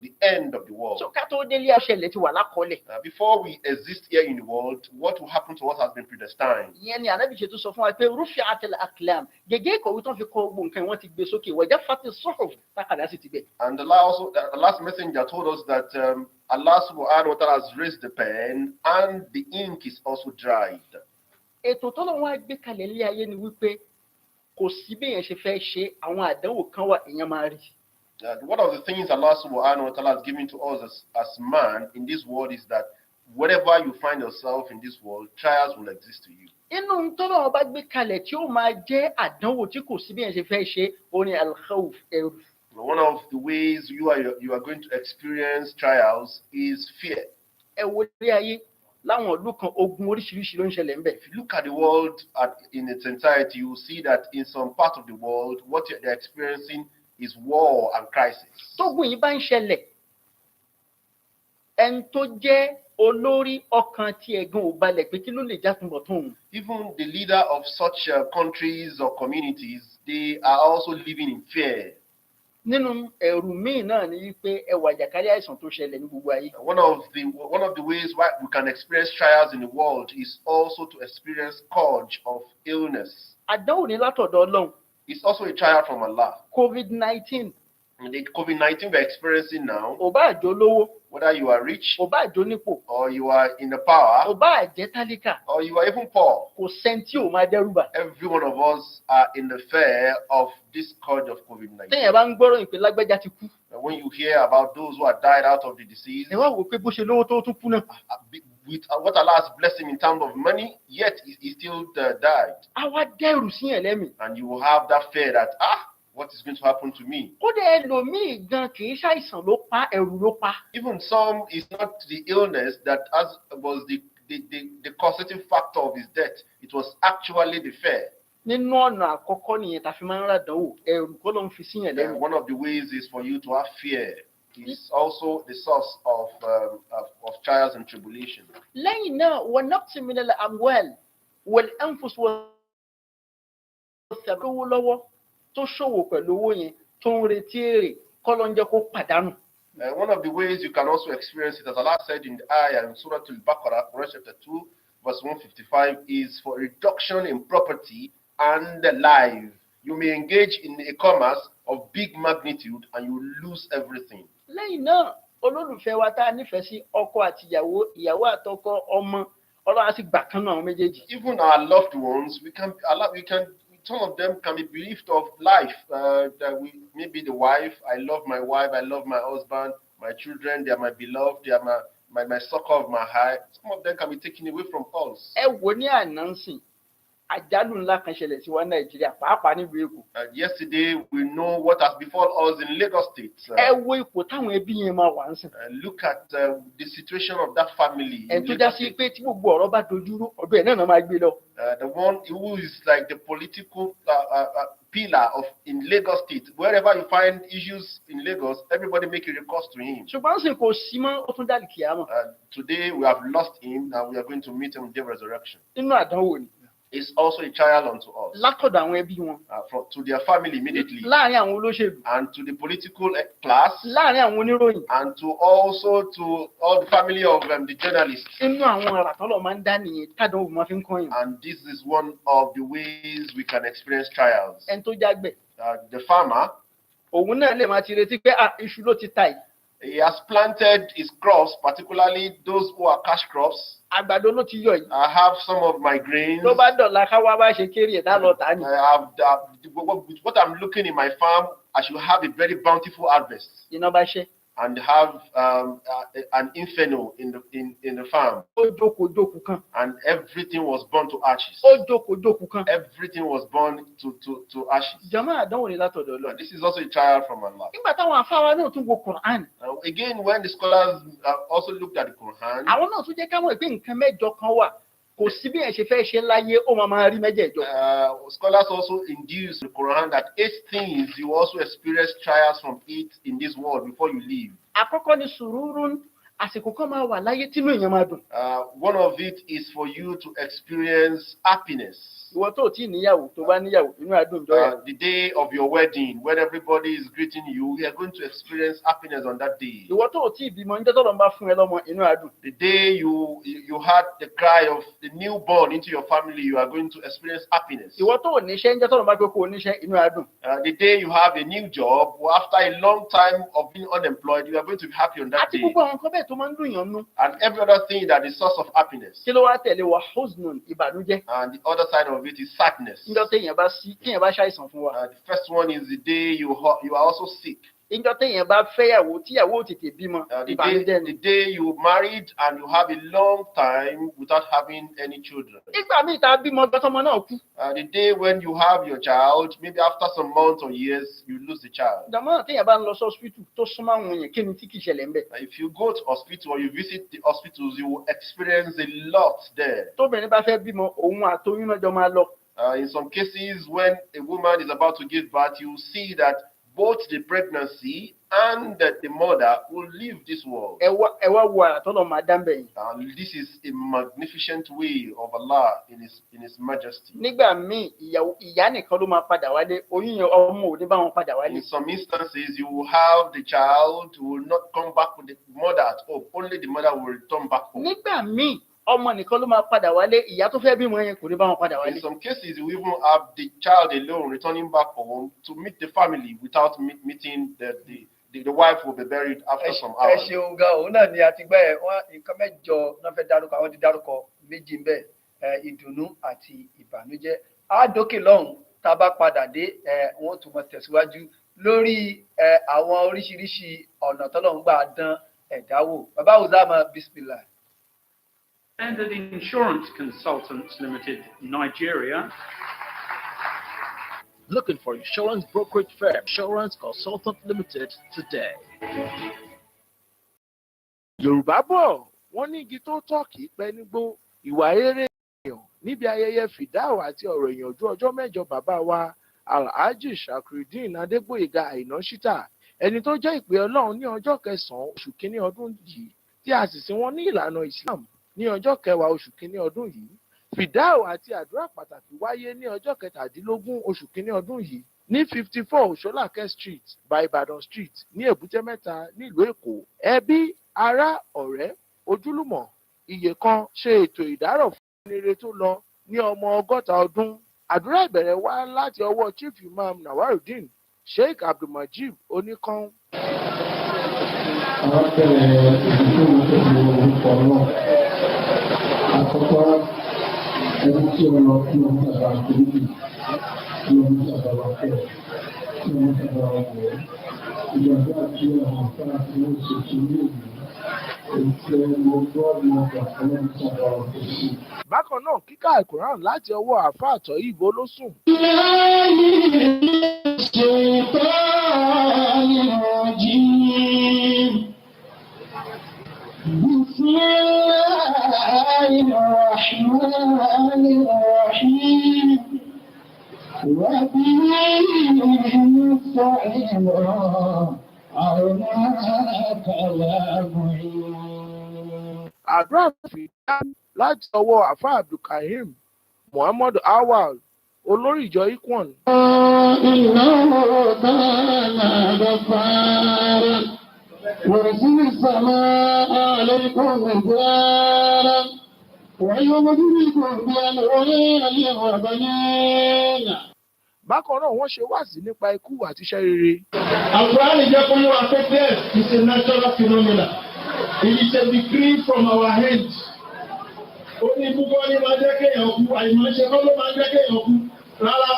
the end of the world. So ká tó délé ọ̀ṣẹ̀lẹ̀ ti wà lákọọ́lẹ̀. Before we exist here in the world, what will happen to us has been predestined. Ìyẹn ni Ànábì ṣe tún sọ fún wa pé rufi'atil aqlam. Gègé ìkọ̀wé tó ń fi kọ gbogbo nǹkan wọ́n ti gbé sókè. Wa jaffatis suhuf tákàdá sì ti gbẹ. And Allah's messenger told us that Allah subhanahu wa ta'ala has raised the pen and the ink is also dried. Ètò tọ́lọ́ wọn á gbé kalẹ̀ ilé ayé ni wípé kò sí bí èèyàn ṣe fẹ́ ṣe àwọn àdánwò kan wà èèyàn máa rí. One of the things Allah subhanahu wa ta'ala has given to us as man in this world is that wherever you find yourself in this world, trials will exist to you. Inú tọ́lọ́ wọn bá gbé kalẹ̀ tí ó máa jẹ́ àdánwò tí kò sí bí èèyàn ṣe fẹ́ ṣe ó ní al-khawf ẹ̀rù. One of the ways you are going to experience trials is fear. Ẹ wo ilé ayé láwọn ìlú kan ogun oríṣiríṣi ló ń ṣẹlẹ̀ ńbẹ̀. If you look at the world in its entirety, you will see that in some part of the world, what they're experiencing is war and crisis. Tógun yìí bá ń ṣẹlẹ̀ ẹni tó jẹ́ olórí ọkàn tí ẹ̀gàn ò balẹ̀ pé kí ló lè jákùnbọ̀ tó òun. Even the leader of such countries or communities, they are also living in fear. Nínú ẹ̀rù míì náà ni wípé ẹwà àjàkálẹ̀ àìsàn tó ṣẹlẹ̀ ní gbogbo ayé. One of the ways why we can experience trials in the world is also to experience scourge of illness. Àdánwò ní látọ̀dọ̀ Ọlọ́run. It's also a trial from Allah. COVID-19. The COVID-19 we're experiencing now, Ò bá àjò lówó, whether you are rich ò bá àjò nípò, or you are in the power ò bá àjẹ́ tálíkà, or you are even poor, kò sẹ́ni tí ò máa dẹ́rù bà. every one of us are in the fear of this scourge of COVID-19. Téèyàn bá ń gbọ́rọ̀ ìpè lágbájá ti kú. And when you hear about those who have died out of the disease, Ẹ wá wò pé bó ṣe lówó tó tún kú náà. with what Allah has blessed him in terms of money, yet he still died. A wá dẹ́rù síyàn lẹ́mìí. And you will have that fear that, what is going to happen to me? Kódà ẹlòmíì gan kì í ṣàìsàn ló pa, ẹ̀rù ló pa. Even some, it's not the illness that was the causative factor of his death. It was actually the fear. Nínú ọ̀nà àkọ́kọ́ nìyẹn tá a fi máa ń ràdánwò, ẹ̀rù kọ́ ló ń fi síyàn lẹ́mìí. One of the ways is for you to have fear. It's also the source of trials and tribulation. Lẹ́yìn náà, wa naqsin min al-amwal wal anfus wa lówó lọ́wọ́ tó ṣòwò pẹ̀lú owó yẹn tó ń retí èrè kọ́ ló ń jẹ́ kó pàdánù. One of the ways you can also experience it, as Allah said in the ayah in Surah Al-Baqarah, Quran chapter 2, verse 155, is for reduction in property and life. You may engage in a commerce of big magnitude and you lose everything. Lẹ́yìn náà, olólùfẹ́ wa tá a nífẹ̀ẹ́ sí ọkọ àti ìyàwó àtọkọ ọmọ, Ọlọ́run á sì gbà kan náà àwọn méjèèjì. Even our loved ones, some of them can be bereaved of life. Maybe the wife, I love my husband, my children, they are my beloved, they are my succor of my heart. Some of them can be taken away from us. Ẹ wò ní àná ń sìn, àjálù ńlá kan ṣẹlẹ̀ sí wa Nàìjíríà pàápàá nílùú Èkó. Yesterday, we know what has befallen us in Lagos State. Ẹ wo ipò táwọn ẹbí yẹn máa wà ń sìn. Look at the situation of that family. Ẹ̀ tó já sí pé tí gbogbo ọ̀rọ̀ bá dojúrú ọ̀dọ̀ ẹ̀ náà máa gbé lọ. The one who is like the political pillar of in Lagos State. Wherever you find issues in Lagos, everybody make a recourse to him. Ṣùgbọ́n sì kò sí mọ́ ó tún dálì kìámọ̀. Today we have lost him, and we are going to meet him in the resurrection. Nínú àdánwò ni. It's also a trial unto us. Látọ̀dọ̀ àwọn ẹbí wọn. To their family immediately. Láàárín àwọn olóṣèlú. And to the political class. Láàárín àwọn oníròyìn. And to also to all the family of the journalists. Inú àwọn ọ̀rà tọ́lọ̀ máa ń dá nìyẹn tádánwò máa fi ń kọ́ yìí. And this is one of the ways we can experience trials. Ẹni tó jágbẹ̀. The farmer. Òun náà lè máa ti retí pé iṣu ló ti ta yìí. He has planted his crops, particularly those who are cash crops. Àgbàdo ló ti yọ yìí. I have some of my grains. Tó bá dọ̀la ká wá bá ṣe kéré ẹ̀dá lọ tà ní. What I'm looking in my farm, I should have a very bountiful harvest. Iná bá ṣe. And have an inferno in the farm. Ó jókòó kan. And everything was burned to ashes. Ó jókòó kan. Everything was burned to ashes. Jàmáà àdánwò ni látọ̀dọ̀ Ọlọ́run. This is also a trial from Allah. Nígbà táwọn afáwa náà tún wo Quran. Again, when the scholars also looked at the Quran. Àwọn náà tún jẹ́ ká mọ̀ pé nǹkan mẹ́jọ kan wà. Kò sí bí ẹ ṣe fẹ́ ṣe láyé ó máa rí mẹ́jẹ̀ẹ̀jọ. Scholars also induce the Quran that 8 things you also experience trials from it in this world before you leave. Àkọ́kọ́ ni sùúrùn àsìkò kan máa wà láyé tínú èèyàn máa dùn. One of it is for you to experience happiness. Ìwọ tó ti níyàwó tó bá níyàwó inú àdùn jọ yà. The day of your wedding, when everybody is greeting you, you are going to experience happiness on that day. Ìwọ tó ti bímọ níjọ́ tọ́lọ́run bá fún ẹ lọ́mọ inú àdùn. The day you had the cry of the newborn into your family, you are going to experience happiness. Ìwọ tó níṣẹ́ níjọ́ tọ́lọ́run bá pé kó níṣẹ́ inú àdùn. The day you have a new job, or after a long time of being unemployed, you are going to be happy on that day. Àti gbogbo àwọn nǹkan bẹ́ẹ̀ tó máa ń dùn yàn nú. And every other thing that is source of happiness. Kí ló wá tẹ̀lé wa huznun ìbànújẹ́. And the other side of it is sadness. Níjọ́ téèyàn bá ṣàìsàn fún wa. The first one is the day you are also sick. Níjọ́ téèyàn bá fẹ́yàwó tíyàwó tètè bímọ ìbànújẹ́ ni. The day you married and you have a long time without having any children. Nígbà míì tá a bímọ gbọ́tọ́mọ náà kú. The day when you have your child, maybe after some months or years, you lose the child. Ìdààmú téèyàn bá ń lọ sí hospital tó súnmọ́ àwọn èèyàn kí ni tí kì í ṣẹlẹ̀ ń bẹ̀. If you go to hospital or you visit the hospitals, you will experience a lot there. Tóbìnrin bá fẹ́ bímọ òun àtoyún náà jọ máa lọ. In some cases, when a woman is about to give birth, you see that both the pregnancy and the mother will leave this world. Ẹ wá wo àrà tọ́lọ̀ máa dá ń bẹ̀ yìí. And this is a magnificent way of Allah in His majesty. Nígbà míì ìyá nìkan ló máa padà wálé, oyún yẹn ọmọ ò ní bá wọn padà wálé. In some instances, you will have the child who will not come back with the mother at home. Only the mother will return back home. Nígbà míì ọmọ nìkan ló máa padà wálé, ìyá tó fẹ́ bímọ yẹn kò ní bá wọn padà wálé. In some cases, you even have the child alone returning back home to meet the family without meeting the wife will be buried after some hours. Ẹ ṣeun gan, òun náà ni a ti gbọ́ ẹ̀ wọ́n nǹkan mẹ́jọ náà fẹ́ dárúkọ, àwọn ti dárúkọ méjì ń bẹ, ìdùnnú àti ìbànújẹ́. Àádókè lọ́hùn tá a bá padà dé wọ́n tún mọ tẹ̀síwájú lórí àwọn oríṣiríṣi ọ̀nà tọ́lọ́run gbà dán ẹ̀dá wò. Bàbá Uzama bismillah. Standard Insurance Consultants Limited, Nigeria. Looking for insurance brokerage firm, Insurance Consultant Limited today. Yorùbá bọ̀ wọ́n ní igi tó tọ́ kì í pẹ́ nígbó ìwà eré èèyàn níbi ayẹyẹ fìdáù àti ọ̀rọ̀ ìyànjú ọjọ́ mẹ́jọ bàbá wa Alhaji Shakrudeen Adégbóyèga Àìná Ṣítà ẹni tó jẹ́ ìpè Ọlọ́run ní ọjọ́ kẹsàn-án oṣù kínní ọdún yìí tí a sì sin wọn ní ìlànà Islam ní ọjọ́ kẹwàá oṣù kínní ọdún yìí. Fìdáù àti àdúrà pàtàkì wáyé ní ọjọ́ kẹtàdínlógún oṣù kínní ọdún yìí ní 54 Òṣọ́làkẹ́ Street by Ìbàdàn Street ní Èbúté Mẹ́ta nílùú Èkó. Ẹbí, ará, ọ̀rẹ́, ojúlùmọ̀, iye kan ṣe ètò ìdárò fún ẹnire tó lọ ní ọmọ 60 ọdún. Àdúrà ìbẹ̀rẹ̀ wá láti ọwọ́ Chief Imam Nawarudeen Sheikh Abdulmajid Oníkan. Àwọn bẹ̀rẹ̀ ìdíjú ìṣòro orúkọ náà. Àkọ́kọ́ ẹni tí ó lọ sí ọmọ àgbà àkóríkì ní ọmọ àgbà wàkẹ́ ní ọmọ àgbà wàkẹ́. Ìjọba àti àwọn afárá tí wọ́n ṣe sí ilé ìlú Bákan náà kíkà Al-Quran láti ọwọ́ àfáà Àtọ̀yìnbó ló sùn. بسم الله الرحمن الرحيم وبه نستعين عوناك يا معين. Àdúrà fìdá láti ọwọ́ àfáà Abdulkarim Muhammad Awal olórí ìjọ Ikwon. إنه كان غفارا يرسل السماء عليكم مدرارا ويمددكم بأموال وبنين. Bákan náà wọ́n ṣe wáàsí nípa ikú àti iṣẹ́ rere. Al-Quran jẹ́ kó yé wa pé death is a natural phenomenon. It is a decree from our hands. Ó ní púpọ̀ ní máa jẹ́ kéèyàn kú, àìmọ̀ṣe kọ́ ló máa jẹ́ kéèyàn kú. Rárá,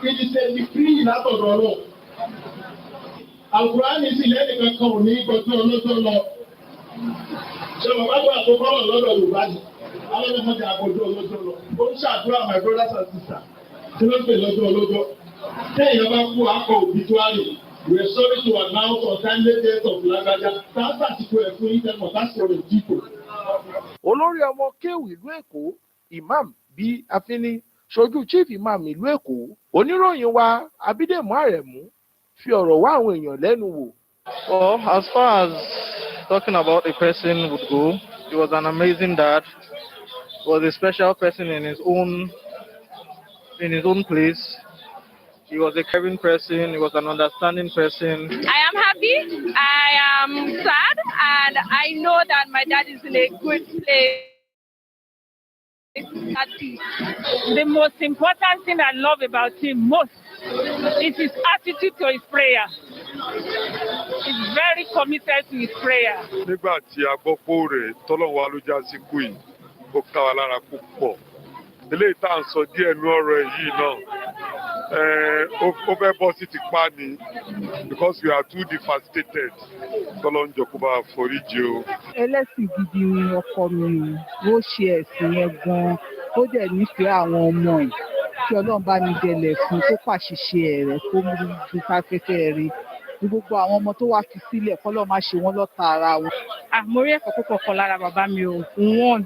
it is a decree látọ̀dọ̀ Ọlọ́run. Al-Quran sì lẹ́nìkan kan ò ní gbọ́dọ̀ ọlọ́jọ́ lọ. Ṣé bàbá gbà tó kọ́rọ̀ lọ́dọ̀ Yorùbá ni? Àwọn ọmọdé àgbọ̀dọ̀ ọlọ́jọ́ lọ. Ó ń ṣàdúrà my brothers and sisters. Tí wọ́n pè lọ́jọ́ ọlọ́jọ́. Téèyàn bá kú akọ obituary. We are sorry to announce untimely death of Lágbájá. Táàbà ti kú ẹ̀fún ìtẹ̀mọ̀ lásìkò ìdìbò. Olórí ọmọ kéwù ìlú Èkó Imam B. Afini ṣojú Chief Imam ìlú Èkó oníròyìn wa Abídèmú Àrẹ̀mú fi ọ̀rọ̀ wá àwọn èèyàn lẹ́nu wò. Well, as far as talking about a person would go, he was an amazing dad. He was a special person in his own place. He was a caring person. He was an understanding person. I am happy. I am sad, and I know that my dad is in a good place. The most important thing I love about him most is his attitude to his prayer. He's very committed to his prayer. Nígbà tí a gbọ́ pé rẹ̀ tọ́lọ́wọ́ alójá sí kú yìí, ó ká wa lára púpọ̀. Eléyìí tá à ń sọ díẹ̀ nú ọ̀rọ̀ yìí náà, ó fẹ́ bọ́ sí ti pa ni because we are too devastated. Tọ́lọ́ ń jọ kó bá foríjì o. Ẹlẹ́sìn gidi ni ọkọ mi ó ṣe ẹ̀sìn yẹn gan-an, ó dẹ̀ nífẹ̀ẹ́ àwọn ọmọ ẹ̀. Kí Ọlọ́run bá ní dẹlẹ̀ fún kó pàṣìṣe rẹ̀ kó mú ju sáfẹ́fẹ́ rí. Ní gbogbo àwọn ọmọ tó wá fi sílẹ̀ kọ́lọ́ máa ṣe wọ́n lọ́ta ara wọn. Mo rí ẹ̀kọ́ púpọ̀ kan lára bàbá mi o. One,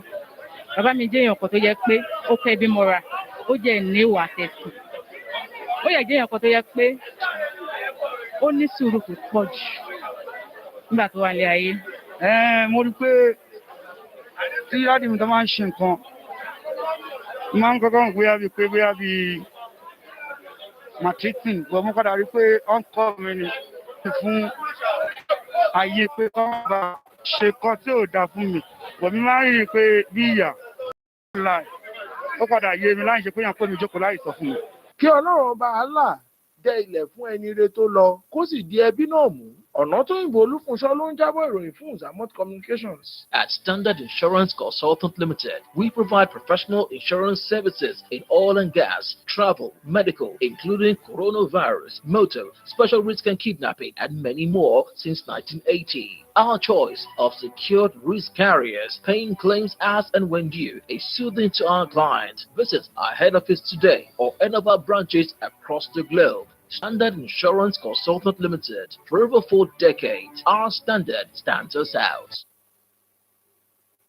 bàbá mi jẹ́ èèyàn kan tó yẹ pé ó fẹ́ bí mọ́ra, ó jẹ́ ìníwà àtẹ̀sùn. Ó yẹ jẹ́ èèyàn kan tó yẹ pé ó ní sùúrù tó pọ̀ jù nígbà tó wà ní ayé. Mo rí pé tí dáàdì mi tó máa ń ṣe nǹkan, máa ń kọ́kọ́ bóyá bíi matrixing, gbọ́ mú padà rí pé ó ń kọ́ mi ni fún ayé pé kọ́ bá ṣe kan tí ò dáa fún mi. Bọ̀ mi máa ń rí i pé bí ìyà láì ó padà yé mi láì ṣe pé yàn pé mi jókòó láì sọ fún mi. Kí Ọlọ́run ọba Allah dẹ ilẹ̀ fún ẹni ire tó lọ kó sì di ẹbí náà mú. Ọ̀nàtóyìnbó Olúfúnṣọ́ ló ń jábọ̀ ìròyìn fún Zamot Communications. At Standard Insurance Consultant Limited, we provide professional insurance services in oil and gas, travel, medical, including coronavirus, motor, special risk and kidnapping, and many more since 1980. Our choice of secured risk carriers, paying claims as and when due, is soothing to our clients. Visit our head office today or any of our branches across the globe. Standard Insurance Consultant Limited. For over 4 decades, our standard stands us out.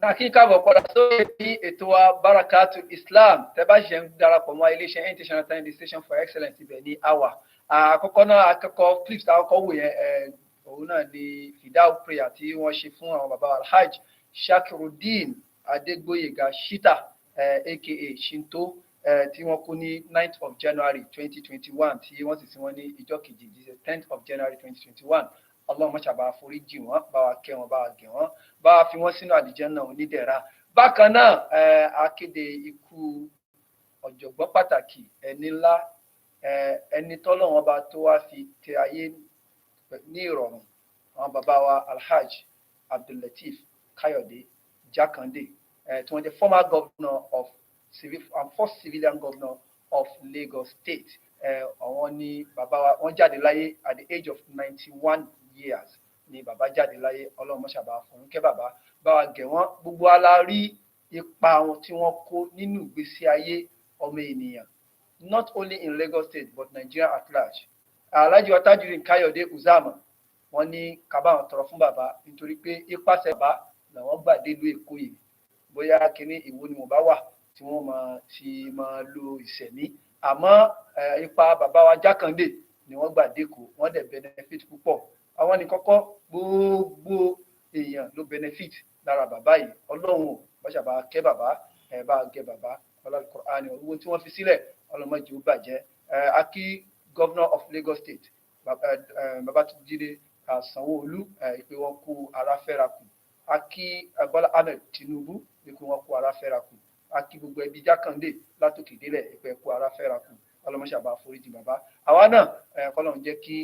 Nàkíkà bọ̀ padà sórí ètò wa Barakatul Islam tẹ́ bá ṣe ń darapọ̀ mọ́ iléeṣẹ́ International Time Station for Excellence ibẹ̀ ní àwà. Àkọ́kọ́ náà akẹ́kọ̀ọ́ clips àkọ́kọ́ wò yẹn òun náà ni fidau prayer tí wọ́n ṣe fún àwọn bàbá Alhaji Shakiruddin Adegboyega Shita aka Shinto. Tí wọ́n kú ní 9th of January 2021 tí wọ́n sì sin wọ́n ní ìjọ kejì 10th of January 2021. Allah má ṣe bá foríjì wọ́n, bá wa kẹ́ wọn, bá wa gẹ̀ wọ́n, bá wa fi wọ́n sínú àlùjánnà onídẹ̀ra. Bákan náà akéde ikú ọ̀jọ̀gbọ́n pàtàkì ẹni ńlá ẹni tọ́lọ́wọ́n bá tó wá fi tẹ ayé ní ìrọ̀rùn àwọn bàbá wa Alhaji Abdullateef Kayode Jakande tí wọ́n jẹ́ former governor of first civilian governor of Lagos State. Àwọn ni bàbá wa wọ́n jáde láyé at the age of 91 years ni bàbá bàbá jáde láyé ọlọ́run mọ́ṣá bá fún kẹ́ bàbá bá wa gẹ̀ wọ́n gbogbo alárí ipa wọn tí wọ́n kó nínú ìgbésí ayé ọmọ ènìyàn not only in Lagos State but Nigeria at large. Alhaji wa Tajudeen Kayode Uzama wọ́n ní kábàáwọn tọrọ fún bàbá nítorí pé ipasẹ̀ bàbá làwọn gbà délùú Èkó yìí bóyá kíní ìwo ni mo bá wà tí wọ́n ti máa lo ìṣẹ̀mí àmọ́ ipa bàbá wa Jákàndé ni wọ́n gbà dẹ́kọ̀ wọ́n dẹ̀ benefit púpọ̀ àwọn ní kọ́kọ́ gbogbo èèyàn ló benefit lára bàbá yìí ọlọ́run bọ́sà bá kẹ́ bàbá bá gẹ bàbá ọlọ́run Kùránì owó tí wọ́n fi sílẹ̀ ọlọ́mọdé ó bàjẹ́ akí governor of Lagos State Babátúndé Sanwó-Olú ìpè wọn kú ara fẹ́ra kù akí Bọ́lá Ahmed Tinubu ìpè wọn kú ara fẹ́ra kù akí gbogbo ẹbí Jákàndé látòkè délẹ̀ ìpè kú ara fẹ́ra kù ọlọ́mọṣà bá foríjì bàbá àwa náà kọ́lọ́run jẹ́ kí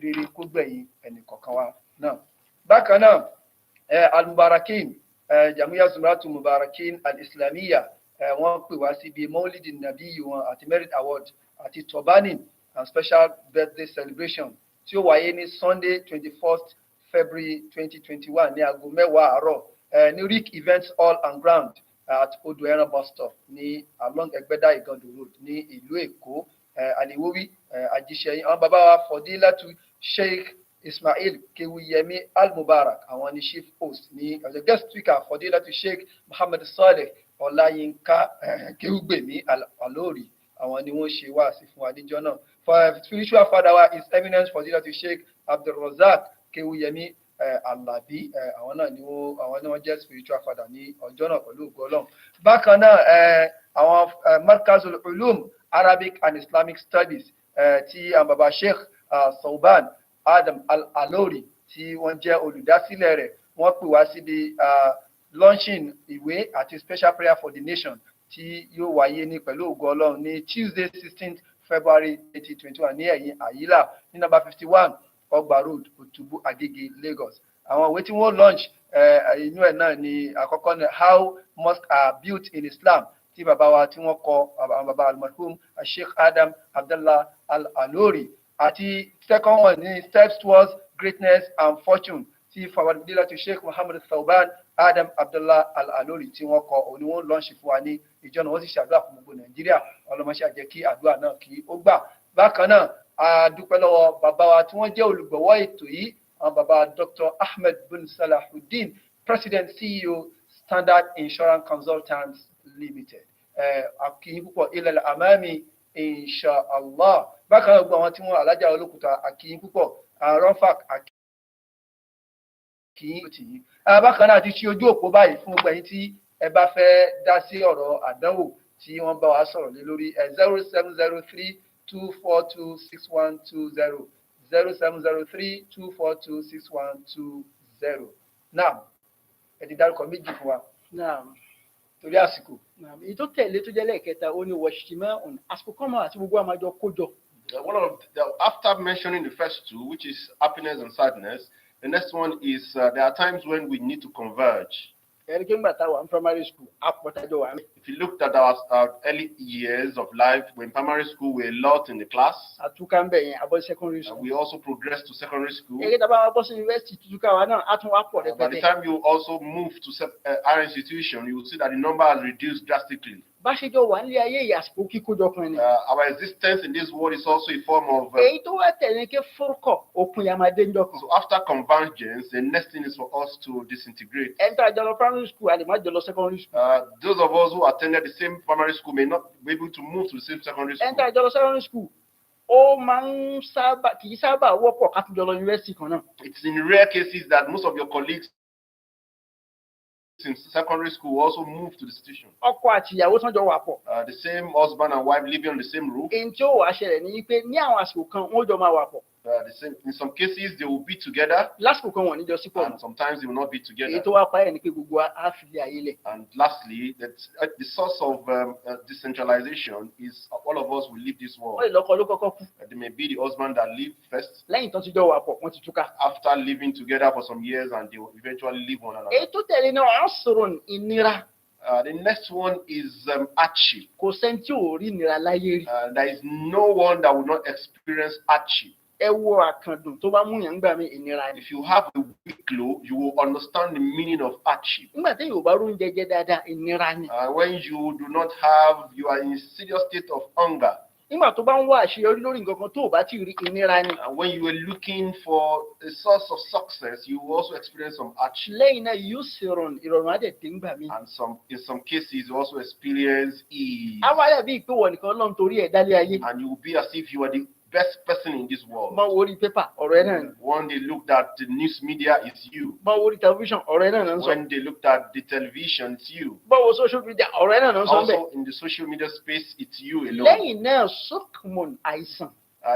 rere kó gbẹ̀yìn ẹnì kọ̀ọ̀kan wa náà. Bákan náà al-Mubarakin Jamiya Zumratu Mubarakin al-Islamiyya wọ́n pè wá síbi Maulidi Nabi wọn àti Merit Award àti Turbaning and special birthday celebration tí ó wáyé ní Sunday 21st February 2021 ní aago 10 àárọ̀ ní Rick Events Hall and Ground at Odò Ẹran bus stop ní along Ẹgbẹ́dá Igando Road ní ìlú Èkó Aliwowi Ajíṣẹ́yìn àwọn bàbá wa Fọdílátù Sheikh Ismail Kewuyemi Al-Mubarak àwọn ní chief host ní as a guest speaker Fọdílátù Sheikh Muhammad Saleh Ọláyínká Kewugbemi Alori àwọn ni wọ́n ṣe wáàsí fún wa níjọ́ náà. For spiritual father wa His Eminence Fọdílátù Sheikh Abdulrazak Kewuyemi Alabi àwọn náà ni wọ́n jẹ́ spiritual father ní ọjọ́ náà pẹ̀lú ògo Ọlọ́run. Bákan náà àwọn Markazul Ulum Arabic and Islamic Studies tí àwọn baba Sheikh Sauban Adam Al-Alori tí wọ́n jẹ́ olùdásílẹ̀ rẹ̀ wọ́n pè wá síbi launching ìwé àti special prayer for the nation tí yóò wáyé ní pẹ̀lú ògo Ọlọ́run ní Tuesday 16th February 2021 ní ẹ̀yìn Àyílà ní number 51 Ọgbà Road Òtùbú Agége Lagos. Àwọn ìwé tí wọ́n launch inú ẹ̀ náà ni àkọ́kọ́ ní How Mosques Are Built in Islam tí bàbá wa tí wọ́n kọ àwọn bàbá al-marhum Sheikh Adam Abdullah Al-Alori àti second one ní Steps Towards Greatness and Fortune tí Fọdílátù Sheikh Muhammad Sauban Adam Abdullah Al-Alori tí wọ́n kọ òní wọ́n lọ́ọ̀ṣì fún wa ní ìjọ náà wọ́n sì ṣàdúrà fún gbogbo Nàìjíríà ọlọ́mọṣẹ́ àjẹ́ kí àdúrà náà kí ó gbà. Bákan náà a dúpẹ́ lọ́wọ́ bàbá wa tí wọ́n jẹ́ olùgbọ̀wọ́ ètò yìí àwọn bàbá Dr. Ahmed bin Salahuddin President CEO Standard Insurance Consultants Limited akíyín púpọ̀ ilẹ̀ àmàmì inshallah. Bákan náà gbogbo àwọn tí wọ́n alájà olókùúta akíyín púpọ̀ Rọ́fàk akíyín tì yín. Bákan náà ti ṣe ojú òpó báyìí fún gbogbo ẹ̀yin tí ẹ bá fẹ́ dá sí ọ̀rọ̀ àdánwò tí wọ́n bá wa sọ̀rọ̀ lé lórí 0703-242-6120 0703-242-6120. Náà ẹ ti dárúkọ méjì fún wa. Náà torí àsìkò. èyí tó tẹ̀lé tó jẹ́ lẹ́ẹ̀kẹta ó ní wọ̀ṣìmọ́ ọ̀nà àsìkò kan máa àti gbogbo àmàjọ kójọ. After mentioning the first two, which is happiness and sadness, the next one is there are times when we need to converge. If you looked at our early years of life, when primary school we were a lot in the class, we also progressed to secondary school. By the time you also move to our institution, you will see that the number has reduced drastically. Our existence in this world is also a form of. So after convergence, the next thing is for us to disintegrate. Those of us who attended the same primary school may not be able to move to the same secondary school. It's in rare cases that most of your colleagues in secondary school also move to the institution. The same husband and wife living on the same roof. The same, in some cases, they will be together, and sometimes they will not be together. And lastly, the source of decentralization is all of us will leave this world. There may be the husband that live first, after living together for some years, and they will eventually leave one another. The next one is hardship. There is no one that will not experience hardship. wo àkàndùn tó bá mú yàn gbà mí ìnira ni. If you have a weak glow, you will understand the meaning of hardship. Nígbà tí yóò bá rún jẹjẹ dáadáa ìnira ni. When you do not have, you are in a serious state of hunger. Nígbà tó bá ń wá àṣeyọrí lórí nǹkan kan tó ò bá ti rí ìnira ni. And when you are looking for a source of success, you will also experience some hardship. Lẹ́yìn náà yóò sì rọrùn ìrọ̀rùn àdẹ̀dẹ̀ ńgbà mí. And in some cases, you also experience ease. Àwa bí ìpè wọ̀ nìkan lọ́n torí ẹ̀ dálé ayé. And you will be as if you are the best person in this world. Máa wo orí pépà ọ̀rọ̀ ẹ̀ náà ni. When they looked at the news media, it's you. Máa wo orí tẹlifíṣàn ọ̀rọ̀ ẹ̀ náà ń sọ. When they looked at the television, it's you. Máa wo social media ọ̀rọ̀ ẹ̀ náà ń sọ bẹ́ẹ̀. Also in the social media space, it's you alone. Lẹ́yìn náà sọ́kùmọ̀n àìsàn.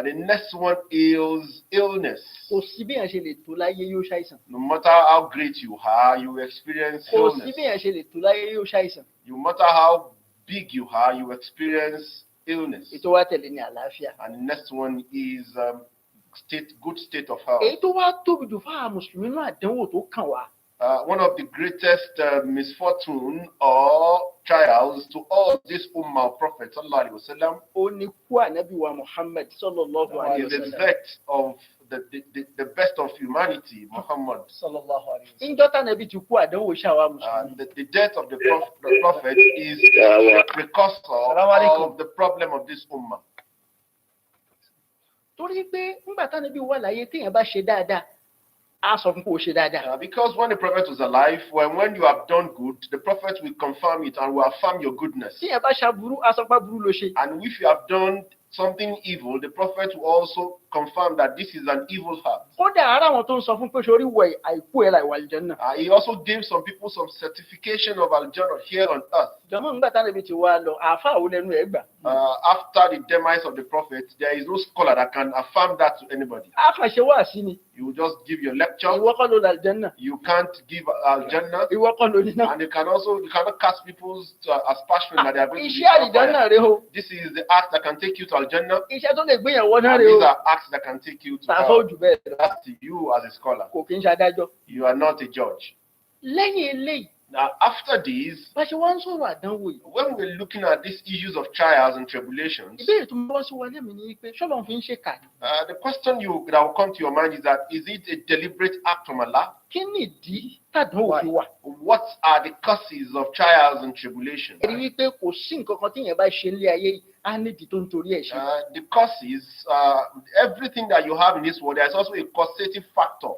The next one is illness. Kò sí bí yẹn ṣe lè tó láyé yóò ṣàìsàn. No matter how great you are, you will experience Kò illness. sí bí yẹn ṣe lè tó láyé yóò ṣàìsàn. No matter how big you are, you will experience illness. Ètò wa tẹ̀lé ní àlàáfíà. And the next one is good state of health. Èyí tó wá tóbi jù fáwọn mùsùlùmí náà àdánwò tó kàn wá. One of the greatest misfortune or trials to all this ummah of Prophet sallallahu alaihi wasallam ó ní kú ànábì wa Muhammad sallallahu alaihi is the wasallam. death of the best of humanity, Muhammad. sallallahu alaihi wasallam. Ìjọ́ tánàbí ti kú àdánwò ṣàwá mùsùlùmí. The death of the prophet is the precursor of the problem of this ummah. Torí pé nígbà tánàbí wà láyé téèyàn bá ṣe dáadáa á sọ fún kó o ṣe dáadáa. Because when the prophet was alive, when you have done good, the prophet will confirm it and will affirm your goodness. Téèyàn bá ṣàbúrú á sọ pé burú ló ṣe. And if you have done something evil, the prophet will also confirm that this is an evil heart. Kódà ara àwọn tó ń sọ fún pé sórí wẹ̀ àìkú ẹ̀ láì wà àlùjánnà. He also gave some people some certification of al-Jannah here on earth. Jọ̀mọ́ nígbà tánàbí ti wá lọ àáfàá wo lẹnu ẹ̀ gbà. After the demise of the prophet, there is no scholar that can affirm that to anybody. Àáfàá ṣe wá sí ni. You will just give your lecture. Ìwọ kọ́ ló la àlùjánnà. You can't give al-Jannah. Ìwọ kọ́ ló ní náà. And you cannot cast people's aspersion that they are going to be Iṣẹ́ àlùjánnà rẹ o. This is the act that can take you to al-Jannah. Iṣẹ́ tó lè gbéyàwó náà And rẹ o. these are acts that can take you to Tàfà hell. ojú bẹ́ẹ̀ lọ. That's to you as a scholar. Kò kí ń ṣe adájọ́. You are not a judge. Lẹ́yìn eléyìí. Now, after this, Bá ṣe wá ń sọ̀rọ̀ àdánwò yìí. when we're looking at these issues of trials and tribulations, Ìbéèrè tó ń bọ́ sí wa lẹ́mìí ni pé ṣọ́lọ́ fi ń ṣe kà ní. the question that will come to your mind is that, is it a deliberate act from Allah? Kí ni ìdí tàdánwò fi wà? What are the causes of trials and tribulations? Ẹ̀rí wípé kò sí nǹkan kan tí èèyàn bá ṣe nílé ayé á nídìí tó ń torí ẹ̀ ṣe. The causes, everything that you have in this world, there is also a causative factor.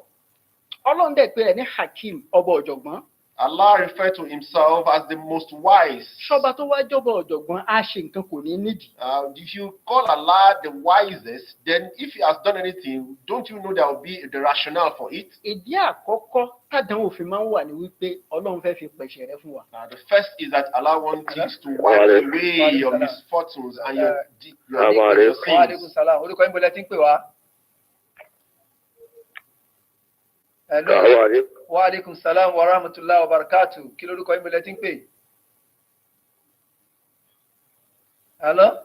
Ọlọ́run dẹ̀ pé rẹ̀ ní Hakim ọba ọ̀jọ̀gbọ́n. Allah referred to himself as the most wise. Ṣọba tó wá jọba ọ̀jọ̀gbọ́n á ṣe nǹkan kò ní nídìí. If you call Allah the wisest, then if he has done anything, don't you know there will be the rationale for it? Ìdí àkọ́kọ́ tàdánwò fi máa ń wà ní wípé Ọlọ́run fẹ́ fi pẹ̀ṣẹ̀ rẹ fún wa. The first is that Allah wants to wipe away your misfortunes and your sins. Wa alaikum salam. Orúkọ yín bọ́lá tí ń pè wá. Hello. Wa alaikum salam wa rahmatullahi wa barakatuh. Kí lórúkọ yín bọ́lá tí ń pè? Hello.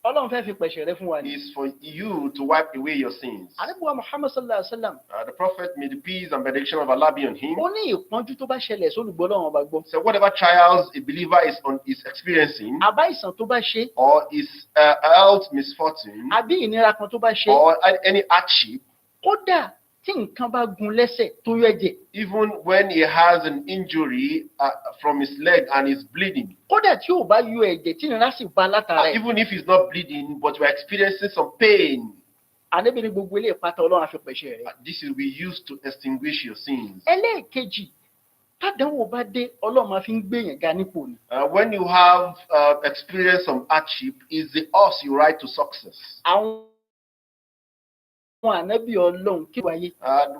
Ọlọ́run fẹ́ fi pẹ̀ṣẹ̀ rẹ fún wa ni. Is for you to wipe away your sins. Ànábì wa Muhammad sallallahu alaihi wa sallam. The Prophet, may the peace and benediction of Allah be on him. Ó ní ìpọ́njú tó bá ṣẹlẹ̀ sólùgbọ́ Ọlọ́run ọba gbọ́. So whatever trials a believer is experiencing, Àbá ìsàn tó bá ṣe. or is health misfortune, Àbí ìnira kan tó bá ṣe. or any hardship, Kódà tí nǹkan bá gun lẹ́sẹ̀ tó yọ ẹ̀jẹ̀. even when he has an injury from his leg and is bleeding, Kódà tí ò bá yọ ẹ̀jẹ̀ tí ìnira sì bá látara ẹ̀. even if he's not bleeding, but we're experiencing some pain, Ànábì ní gbogbo ilé ìpátá Ọlọ́run á fi pẹ̀ṣẹ̀ rẹ. this will be used to extinguish your sins. Ẹlẹ́ẹ̀kejì tàdánwò bá dé Ọlọ́run máa fi ń gbèyàn ga nípò ni. When you have experienced some hardship, is the horse you ride to success. Àwọn ànábì Ọlọ́run kí wáyé.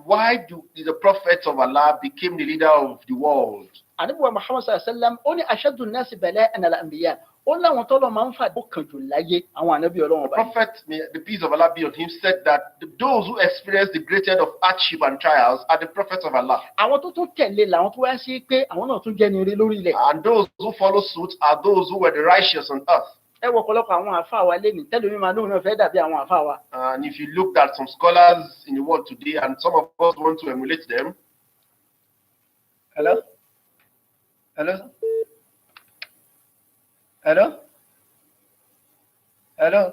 Why do the prophets of Allah became the leader of the world? Ànábì wa Muhammad sallallahu alaihi wa sallam ó ní ashaddu nnasi bala'an al-anbiya. Ó láwọn tọ́lọ́ máa ń fàdó kan jù láyé àwọn ànábì Ọlọ́run The ọba. prophet, may the peace of Allah be on him, said that those who experience the greatest of hardship and trials are the prophets of Allah. Àwọn tó tún tẹ̀lé làwọn tó wá sí pé àwọn náà tún jẹ́ ni ire lórí ilẹ̀. And those who follow suit are those who were the righteous on earth. Ẹ wọ ọ̀pọ̀lọpọ̀ àwọn àfáà wa lénìí tẹ́lómi máa lóun náà fẹ́ dàbí àwọn àfáà wa. And if you look at some scholars in the world today, and some of us want to emulate them. Hello. Hello. Hello. Hello.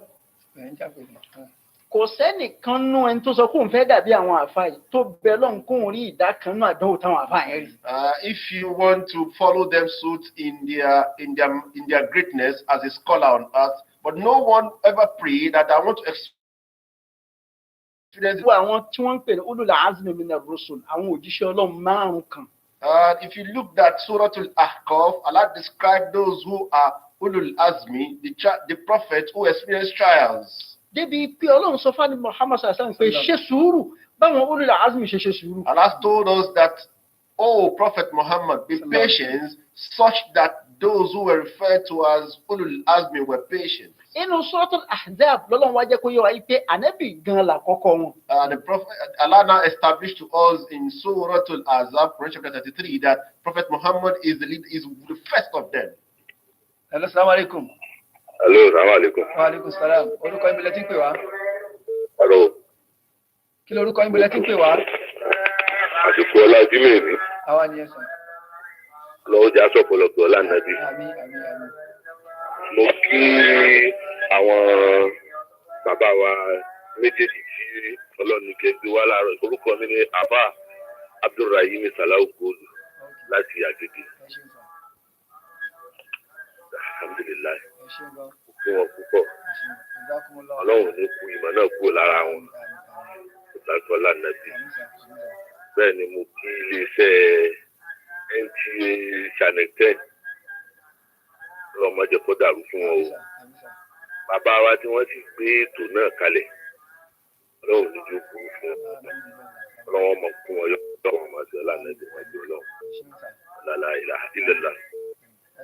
kò sẹ́nìkan nú ẹni tó sọ kóun fẹ́ dàbí àwọn àfa yìí tó bẹ lọ́hùn kóun rí ìdá kan náà àdánwò táwọn àfa yẹn rí. If you want to follow them suit in their greatness as a scholar on earth, but no one ever pray that I want to experience. àwọn tí wọ́n ń pè ní ulul azmi minar rusul àwọn òjíṣẹ́ Ọlọ́run márùn kan. If you look at Surah Al-Ahqaf, Allah described those who are ulul azmi, the prophets who experience trials. débi pé Ọlọ́run sọ fún Muhammad sallallahu alaihi wasallam pé ṣe sùúrù báwọn ulul azmi ṣe sùúrù. Allah told us that, oh Prophet Muhammad, be patient, such that those who were referred to as ulul azmi were patient. inú Suratul Ahzab lọ́lọ́run wá jẹ́ kó yé wa pé ànábì gan la kọ́kọ́ wọn. The Prophet Allah now established to us in Surah Al-Ahzab, Quran chapter 33, that Prophet Muhammad is the first of them. Hello, assalamu alaikum. Hello, assalamu alaikum. Wa alaikum salam. Orúkọ yín bilẹ̀ tí ń pè wá. Hello. Kí lorúkọ yín bilẹ̀ tí ń pè wá? Àsìkò ọlá Jímọ̀ ni. Àwa ni ẹ̀sán. Lọ́wọ́ jẹ́ aṣọ ọ̀pọ̀lọpọ̀ ọlá nàbí. Àmín, àmín, àmín. Mo kí àwọn bàbá wa méjèèjì tí ọlọ́run kẹgbẹ́ wá láàárọ̀. Orúkọ mi ni Abba Abdulrahim Salau Golu láti Agége. Alhamdulillah. Fún wọn púpọ̀. Ọlọ́run ní kú ìmọ̀ náà kúrò lára wọn. Ìtàkọ́ lánàbí. Bẹ́ẹ̀ ni mo kí iléeṣẹ́ NTA Channel 10. Ọlọ́mọdé kó dàrú fún wọn o. Bàbá wa tí wọ́n sì gbé ètò náà kalẹ̀. Ọlọ́run ní jó kúrú fún wọn. Ọlọ́run mọ̀ fún wọn lọ́wọ́ máa ṣe lánàbí wọn jẹ́ ọlọ́run. Lálá ìlà ìlẹ̀lá.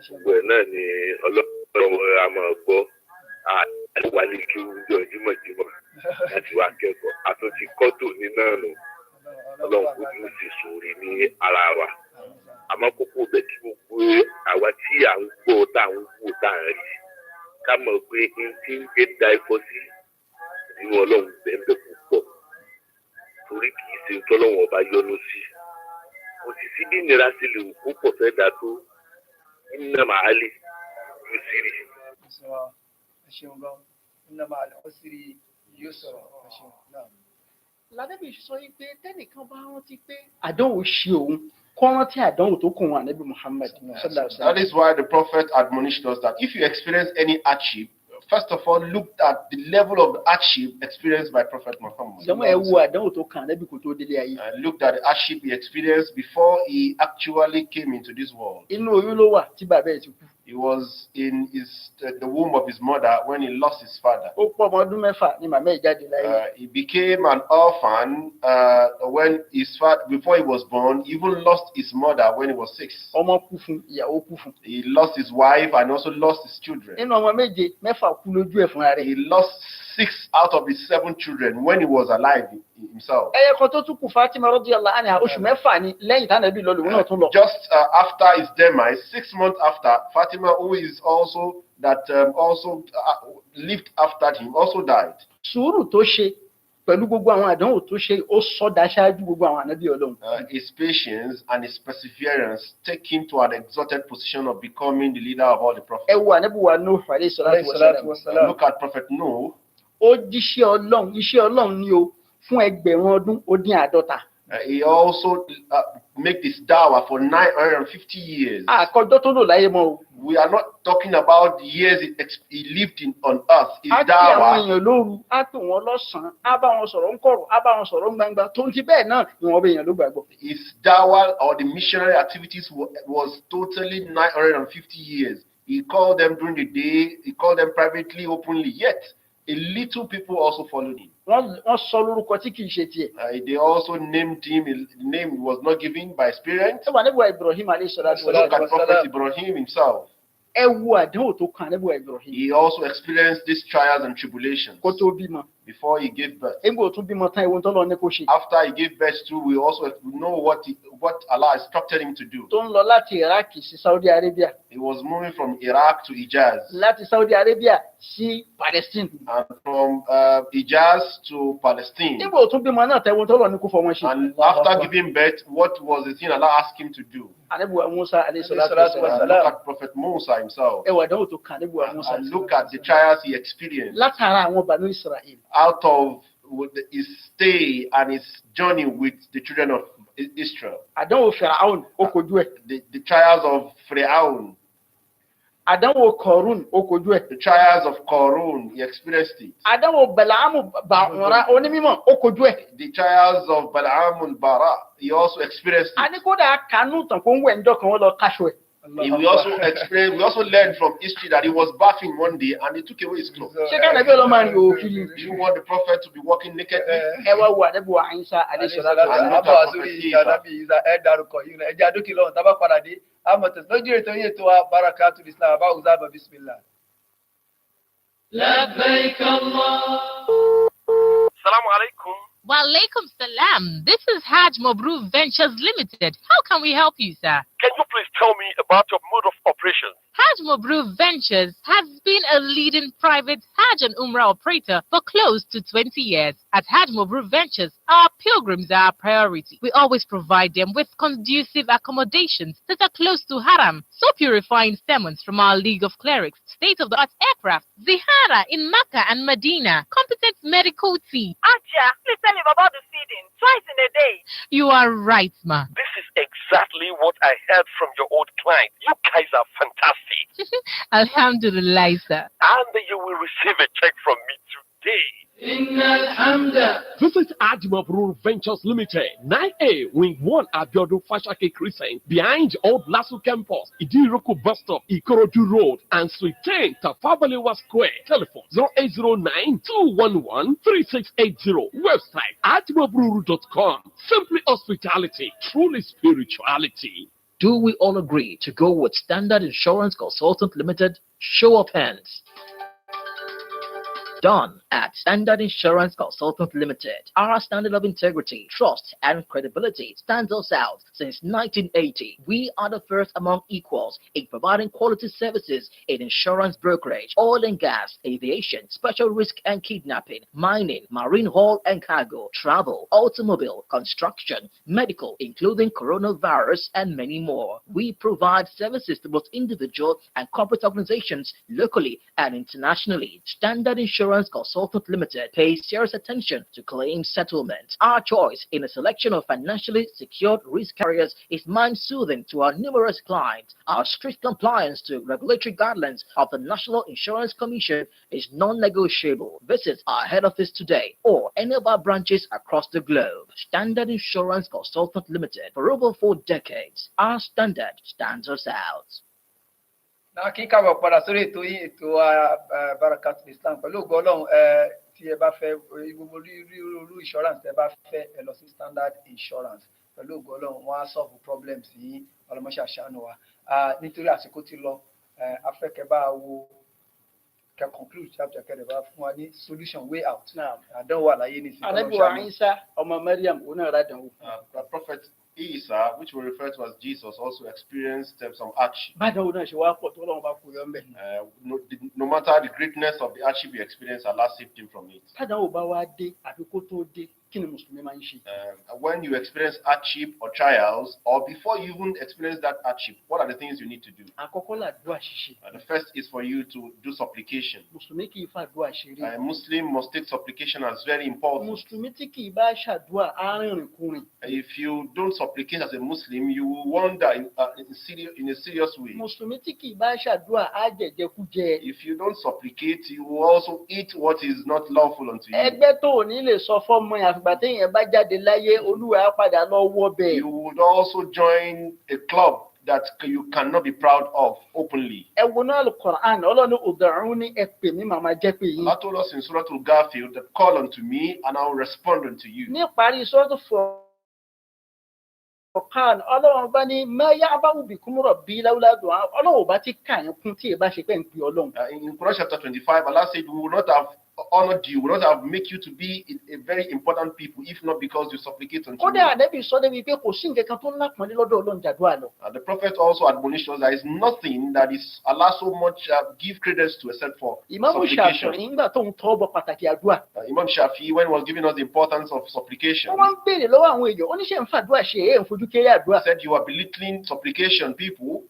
Gbogbo ẹ̀ náà ni ọlọ́run a máa gbọ́. Àìwá ní kí oúnjẹ jímọ̀jímọ̀ láti wá kẹ́kọ̀ọ́. A tún ti kọ́ tòní náà nù. Ọlọ́run kò tún ti sòrí ní ara wa. Àmọ́ kókó bẹ̀ tí gbogbo àwa tí à ń gbọ́ tá à ń wò tá à ń rí. Ká mọ̀ pé n ti ń gbé da ikọ́ sí inú ọlọ́run bẹ́ẹ̀ púpọ̀. Torí kì í ṣe tọ́lọ́wọ̀n ọba yọ́nú sí. Kò sì sí bí ìnira sí lè wù kó pọ̀ fẹ́ dà tó. Iná màá lè yóò sí rí. Ládébí sọ pé tẹ́nìkan bá rántí pé àdánwò ṣe òun kọ́ rántí àdánwò tó kùn wọn ànábì Muhammad. That is why the Prophet admonished us that if you experience any hardship, first of all, look at the level of the hardship experienced by Prophet Muhammad. Jọ̀wọ́ ẹ wo àdánwò tó kàn ànábì kó tó délé ayé. Looked at the hardship he experienced before he actually came into this world. Inú oyún ló wà tí bàbá ẹ̀ ti kú. He was in the womb of his mother when he lost his father. Ó pọ̀ ọmọ ọdún mẹ́fà ni màmá ẹ̀ jáde láyé. He became an orphan when before he was born. He even lost his mother when he was 6. Ọmọ kú fún, ìyàwó kú fún. He lost his wife and also lost his children. Nínú ọmọ méje, mẹ́fà kú lójú ẹ̀ fúnra rẹ̀. He lost 6 out of his 7 children when he was alive himself. Ẹyẹ kan tó tún kù Fatima radiyallahu anha oṣù mẹ́fà ni lẹ́yìn tánàbí lọ lòun náà tún lọ. Just after his demise, 6 months after, Fatima, who is also lived after him, also died. Sùúrù tó ṣe pẹ̀lú gbogbo àwọn àdánwò tó ṣe ó sọ́dà ṣáájú gbogbo àwọn ànábì Ọlọ́run. His patience and his perseverance take him to an exalted position of becoming the leader of all the prophets. Ẹ wo ànábì wa Nuh alayhi salatu wassalam. Look at Prophet Noah. Ó jíṣẹ́ Ọlọ́run, iṣẹ́ Ọlọ́run ni o fún ẹgbẹ̀rún ọdún ó dín àádọ́ta. He also made this dawah for 950 years. Àkọjọ́ tó lò láyé mọ́ o. We are not talking about the years he lived on earth. His dawah. Á kí àwọn èèyàn lóru, á pè wọ́n lọ́sàn-án, á bá wọn sọ̀rọ̀ ńkọ̀rọ̀, á bá wọn sọ̀rọ̀ gbangba. Tó ń ti bẹ́ẹ̀ náà ìwọ̀n ọbẹ̀ èèyàn ló gbàgbọ́. His dawah or the missionary activities was totally 950 years. He called them during the day, he called them privately, openly, yet a little people also followed him. Wọ́n sọ lórúkọ tí kì í ṣe tiẹ̀. They also named him a name he was not given by his parents. Ẹ wà níbo Ibrahim alayhi salatu wa Look at Prophet Ibrahim himself. Ẹ wo àdánwò tó kàn níbo Ibrahim. He also experienced these trials and tribulations kó tó bímọ. before he gave birth. After he gave birth to, we also know what Allah instructed him to do. Saudi Arabia. He was moving from Iraq to Hijaz. Saudi Arabia to Palestine. And from Hijaz to Palestine. And after giving birth, what was the thing Allah asked him to do? Look at Prophet Musa himself. And look at the trials he experienced out of his stay and his journey with the children of Israel. The trials of Pharaoh. The trials of Korun, he experienced it. The trials of Balaam and Bara, he also experienced it. We also learned from history that he was bathing one day and he took away his clothes. Do you want the prophet to be walking nakedly? Assalamu alaikum. Walaikum salam. This is Hajj Mabrur Ventures Limited. How can we help you, sir? Can you please tell me about your mode of operation? Hajj Mabrur Ventures has been a leading private Hajj and Umrah operator for close to 20 years. At Hajj Mabrur Ventures, our pilgrims are our priority. We always provide them with conducive accommodations that are close to Haram, soul purifying sermons from our League of Clerics, state-of-the-art aircraft, zihara in Mecca and Medina, competent medical team. Aja, please tell me about the feeding twice in a day. You are right, ma. This is exactly what I heard from your old client. You guys are fantastic. Alhamdulillah, sir. And you will receive a check from me today. Visit Hajj Mabrur Ventures Limited, 9A, Wing 1 Abiodun Fashake Crescent, behind Old Lasso Campus, Idiroko Bus Stop, Ikorodu Road, and Suite 10, Tafabalewa Square. Telephone 0809-211-3680. Website hajmabruru.com. Simply hospitality, truly spirituality. Do we all agree to go with Standard Insurance Consultant Limited? Show of hands. Done at Standard Insurance Consultant Limited. Our standard of integrity, trust, and credibility stands us out since 1980. We are the first among equals in providing quality services in insurance brokerage, oil and gas, aviation, special risk and kidnapping, mining, marine haul and cargo, travel, automobile, construction, medical, including coronavirus, and many more. We provide services to both individual and corporate organizations locally and internationally. Standard Insurance Consultant Limited pays serious attention to claim settlement. Our choice in a selection of financially secured risk carriers is mind-soothing to our numerous clients. Our strict compliance to regulatory guidelines of the National Insurance Commission is non-negotiable. Visit our head office today or any of our branches across the globe. Standard Insurance Consultant Limited, for over 4 decades. Our standard stands us out. Náà kí káwọ̀ padà sórí ètò yìí, ètò Barakatul Islam pẹ̀lú ògo Ọlọ́run. Tí ẹ bá fẹ́ gbogbo irú insurance tẹ́ bá fẹ́ ẹ lọ sí Standard Insurance pẹ̀lú ògo Ọlọ́run, wọ́n á solve problems yìí ọlọ́mọṣẹ́ àṣàánú wa. Nítorí àsìkò ti lọ, afẹ́kẹ́ bá wo kẹ́ conclude chapter kẹ́rẹ̀ bá fún wa ní solution way out. Àdánwò àlàyé ní ìsìn. Ànábì wa Ìsá ọmọ Maryam òun náà rádánwò. The prophet Isa, which we refer to as Jesus, also experienced some hardship. No matter the greatness of the hardship he experienced, Allah saved him from it. When you experience hardship or trials, or before you even experience that hardship, what are the things you need to do? The first is for you to do supplication. A Muslim must take supplication as very important. If you don't supplicate as a Muslim, you will wander in a serious way. If you don't supplicate, you will also eat what is not lawful unto you. You would also join a club that you cannot be proud of openly. Allah told us in Surah Al-Ghafir that call unto me and I will respond unto you. In Quran chapter 25, Allah said, we will not have honored you, would not have made you to be a very important people, if not because you supplicate unto kódà me. ànábì sọ débi pé kò sí nǹkan kan tó ńlá pọ́nlé lọ́dọ̀ Ọlọ́run jàdúrà lọ. And the prophet also admonished us there is nothing that is Allah so much give credence to except for Ìmáàmù supplication. Ṣàfi'í nígbà tó ń tọ́ bọ pàtàkì àdúrà. Imam Shafi, when he was giving us the importance of supplication, wọ́n ń béèrè lọ́wọ́ àwọn èèyàn oníṣẹ́ ń fàdúrà ṣe ń fojú kéré àdúrà. said you are belittling supplication, people.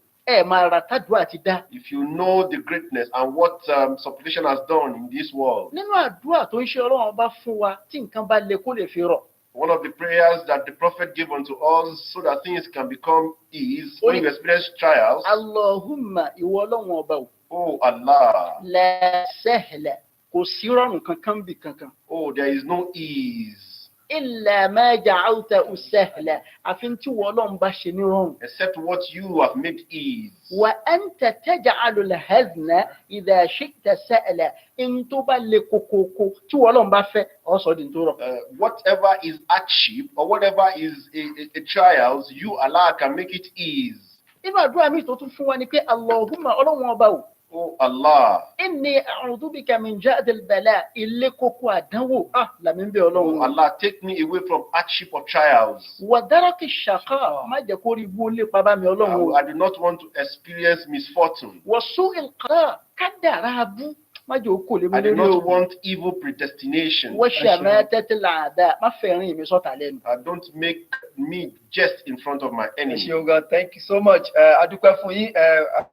Máa ra tàdúrà ti dá. If you know the greatness and what supplication has done in this world. Nínú àdúrà tó ń ṣe Ọlọ́run bá fún wa tí nǹkan bá le kó lè fi rọ̀. One of the prayers that the prophet gave unto us so that things can become ease when you experience trials. Allahumma ìwọ Ọlọ́run ọba o. Oh Allah. La sahla kò sí rọrùn kankan bí kankan. Oh, there is no ease. Illa ma ja'altahu sahla àfi tí ìwọ Ọlọ́run bá ṣe ní rọrùn. Except what you have made ease. Wa anta taj'alu al-hazna idha shi'ta sahla in tó bá le kokoko tí ìwọ Ọlọ́run bá fẹ́ ó sọ di tó rọ̀. Whatever is hardship or whatever is a trials, you Allah can make it ease. Inú àdúrà mi tó tún fún wa ni pé Allahumma Ọlọ́run ọba o. Oh Allah. Inni a'udhu bika min ja'd al-bala ilé kókó àdánwò làmì ń bẹ Ọlọ́run. Oh Allah, take me away from hardship or trials. Wa daraki ash-shaqa má jẹ́ kó rí bó lè pa bá mi Ọlọ́run. I do not want to experience misfortune. Wa su'il qada kádàrá abú má jẹ́ ó kò lè mú I do lórí not o. want evil predestination. Wa shamatatil a'da má fẹ́ràn mi sọ́tà lẹ́nu. Don't make me jest in front of my enemy. Thank you so much. Adúpẹ́ fún yín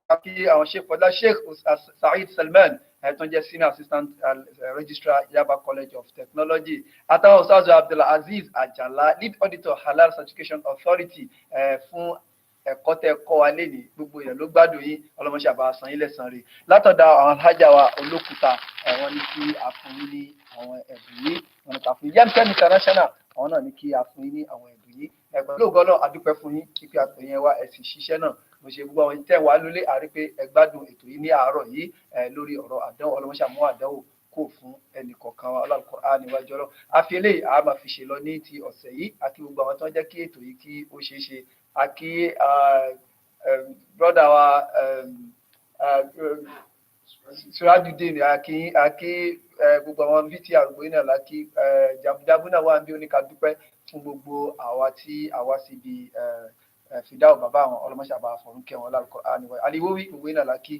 àti àwọn Sheikh Fọlá Sheikh Saeed Salman tó ń jẹ́ Senior Assistant Registrar Yaba College of Technology. Àtàwọn Ustaz Abdulaziz Ajala, Lead Auditor Halal Certification Authority fún ẹ̀kọ́ tẹ́ kọ́ wa lé ní gbogbo èèyàn ló gbádùn yín ọlọ́mọṣẹ́ àbá san yín lẹ́san rẹ̀. Látọ̀dọ̀ àwọn alhaja wa Olókùta wọ́n ní kí a fún yín ní àwọn ẹ̀bùn yìí wọ́n ní ká fún yín Yemkem International àwọn náà ní kí a fún yín ní àwọn ẹ̀bùn yìí. Ẹ̀gbọ́n lóògùn náà adúpẹ́ fún yín kíkẹ́ àpò yẹn wá ẹ̀sìn ṣiṣẹ́ náà mo ṣe gbogbo àwọn tẹ́ wà lólé àrí pé ẹ gbádùn ètò yìí ní àárọ̀ yìí lórí ọ̀rọ̀ àdánwò ọlọ́mọṣẹ́ àmú àdánwò kò fún ẹnì kọ̀ọ̀kan wa Al-Qur'an níwájú ọlọ́ àfi eléyìí a máa fi ṣe lọ ní ti ọ̀sẹ̀ yìí àti gbogbo àwọn tó ń jẹ́ kí ètò yìí kí ó ṣeé ṣe àkí brother wa Surajudeen àkí gbogbo àwọn vt àrùgbó yìí náà lákì jàbújàbú náà wà ń bí oníkàdúpẹ́ fún gbogbo àwa tí àwa síbi fìdáwò bàbá àwọn ọlọmọṣàbà àfọrúnkẹ wọn Al-Qur'an níwájú àlìwówí gbogbo yìí náà lákì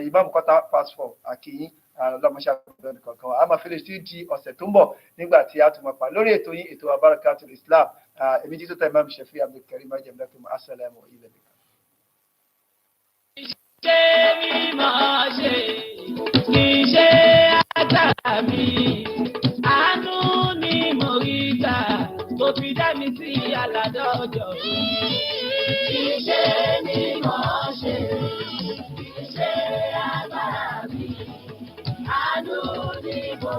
Imam Kota passport àkìyìn ọlọmọṣàbà nìkankan wa a máa fi lè sí di ọ̀sẹ̀ tó ń bọ̀ nígbà tí a tún máa pa lórí ètò yín ètò Barakatul Islam èmi jí tó tẹ Imam Shafi Abdulkarim ajẹmọdàkùn assalamu alaikum. Ṣé mi máa ṣe kì í ṣe àtàrà mi? Àánú ni mo rí gbà tó fi dá mi sí aládọ́jọ́. Kì í ṣe mi máa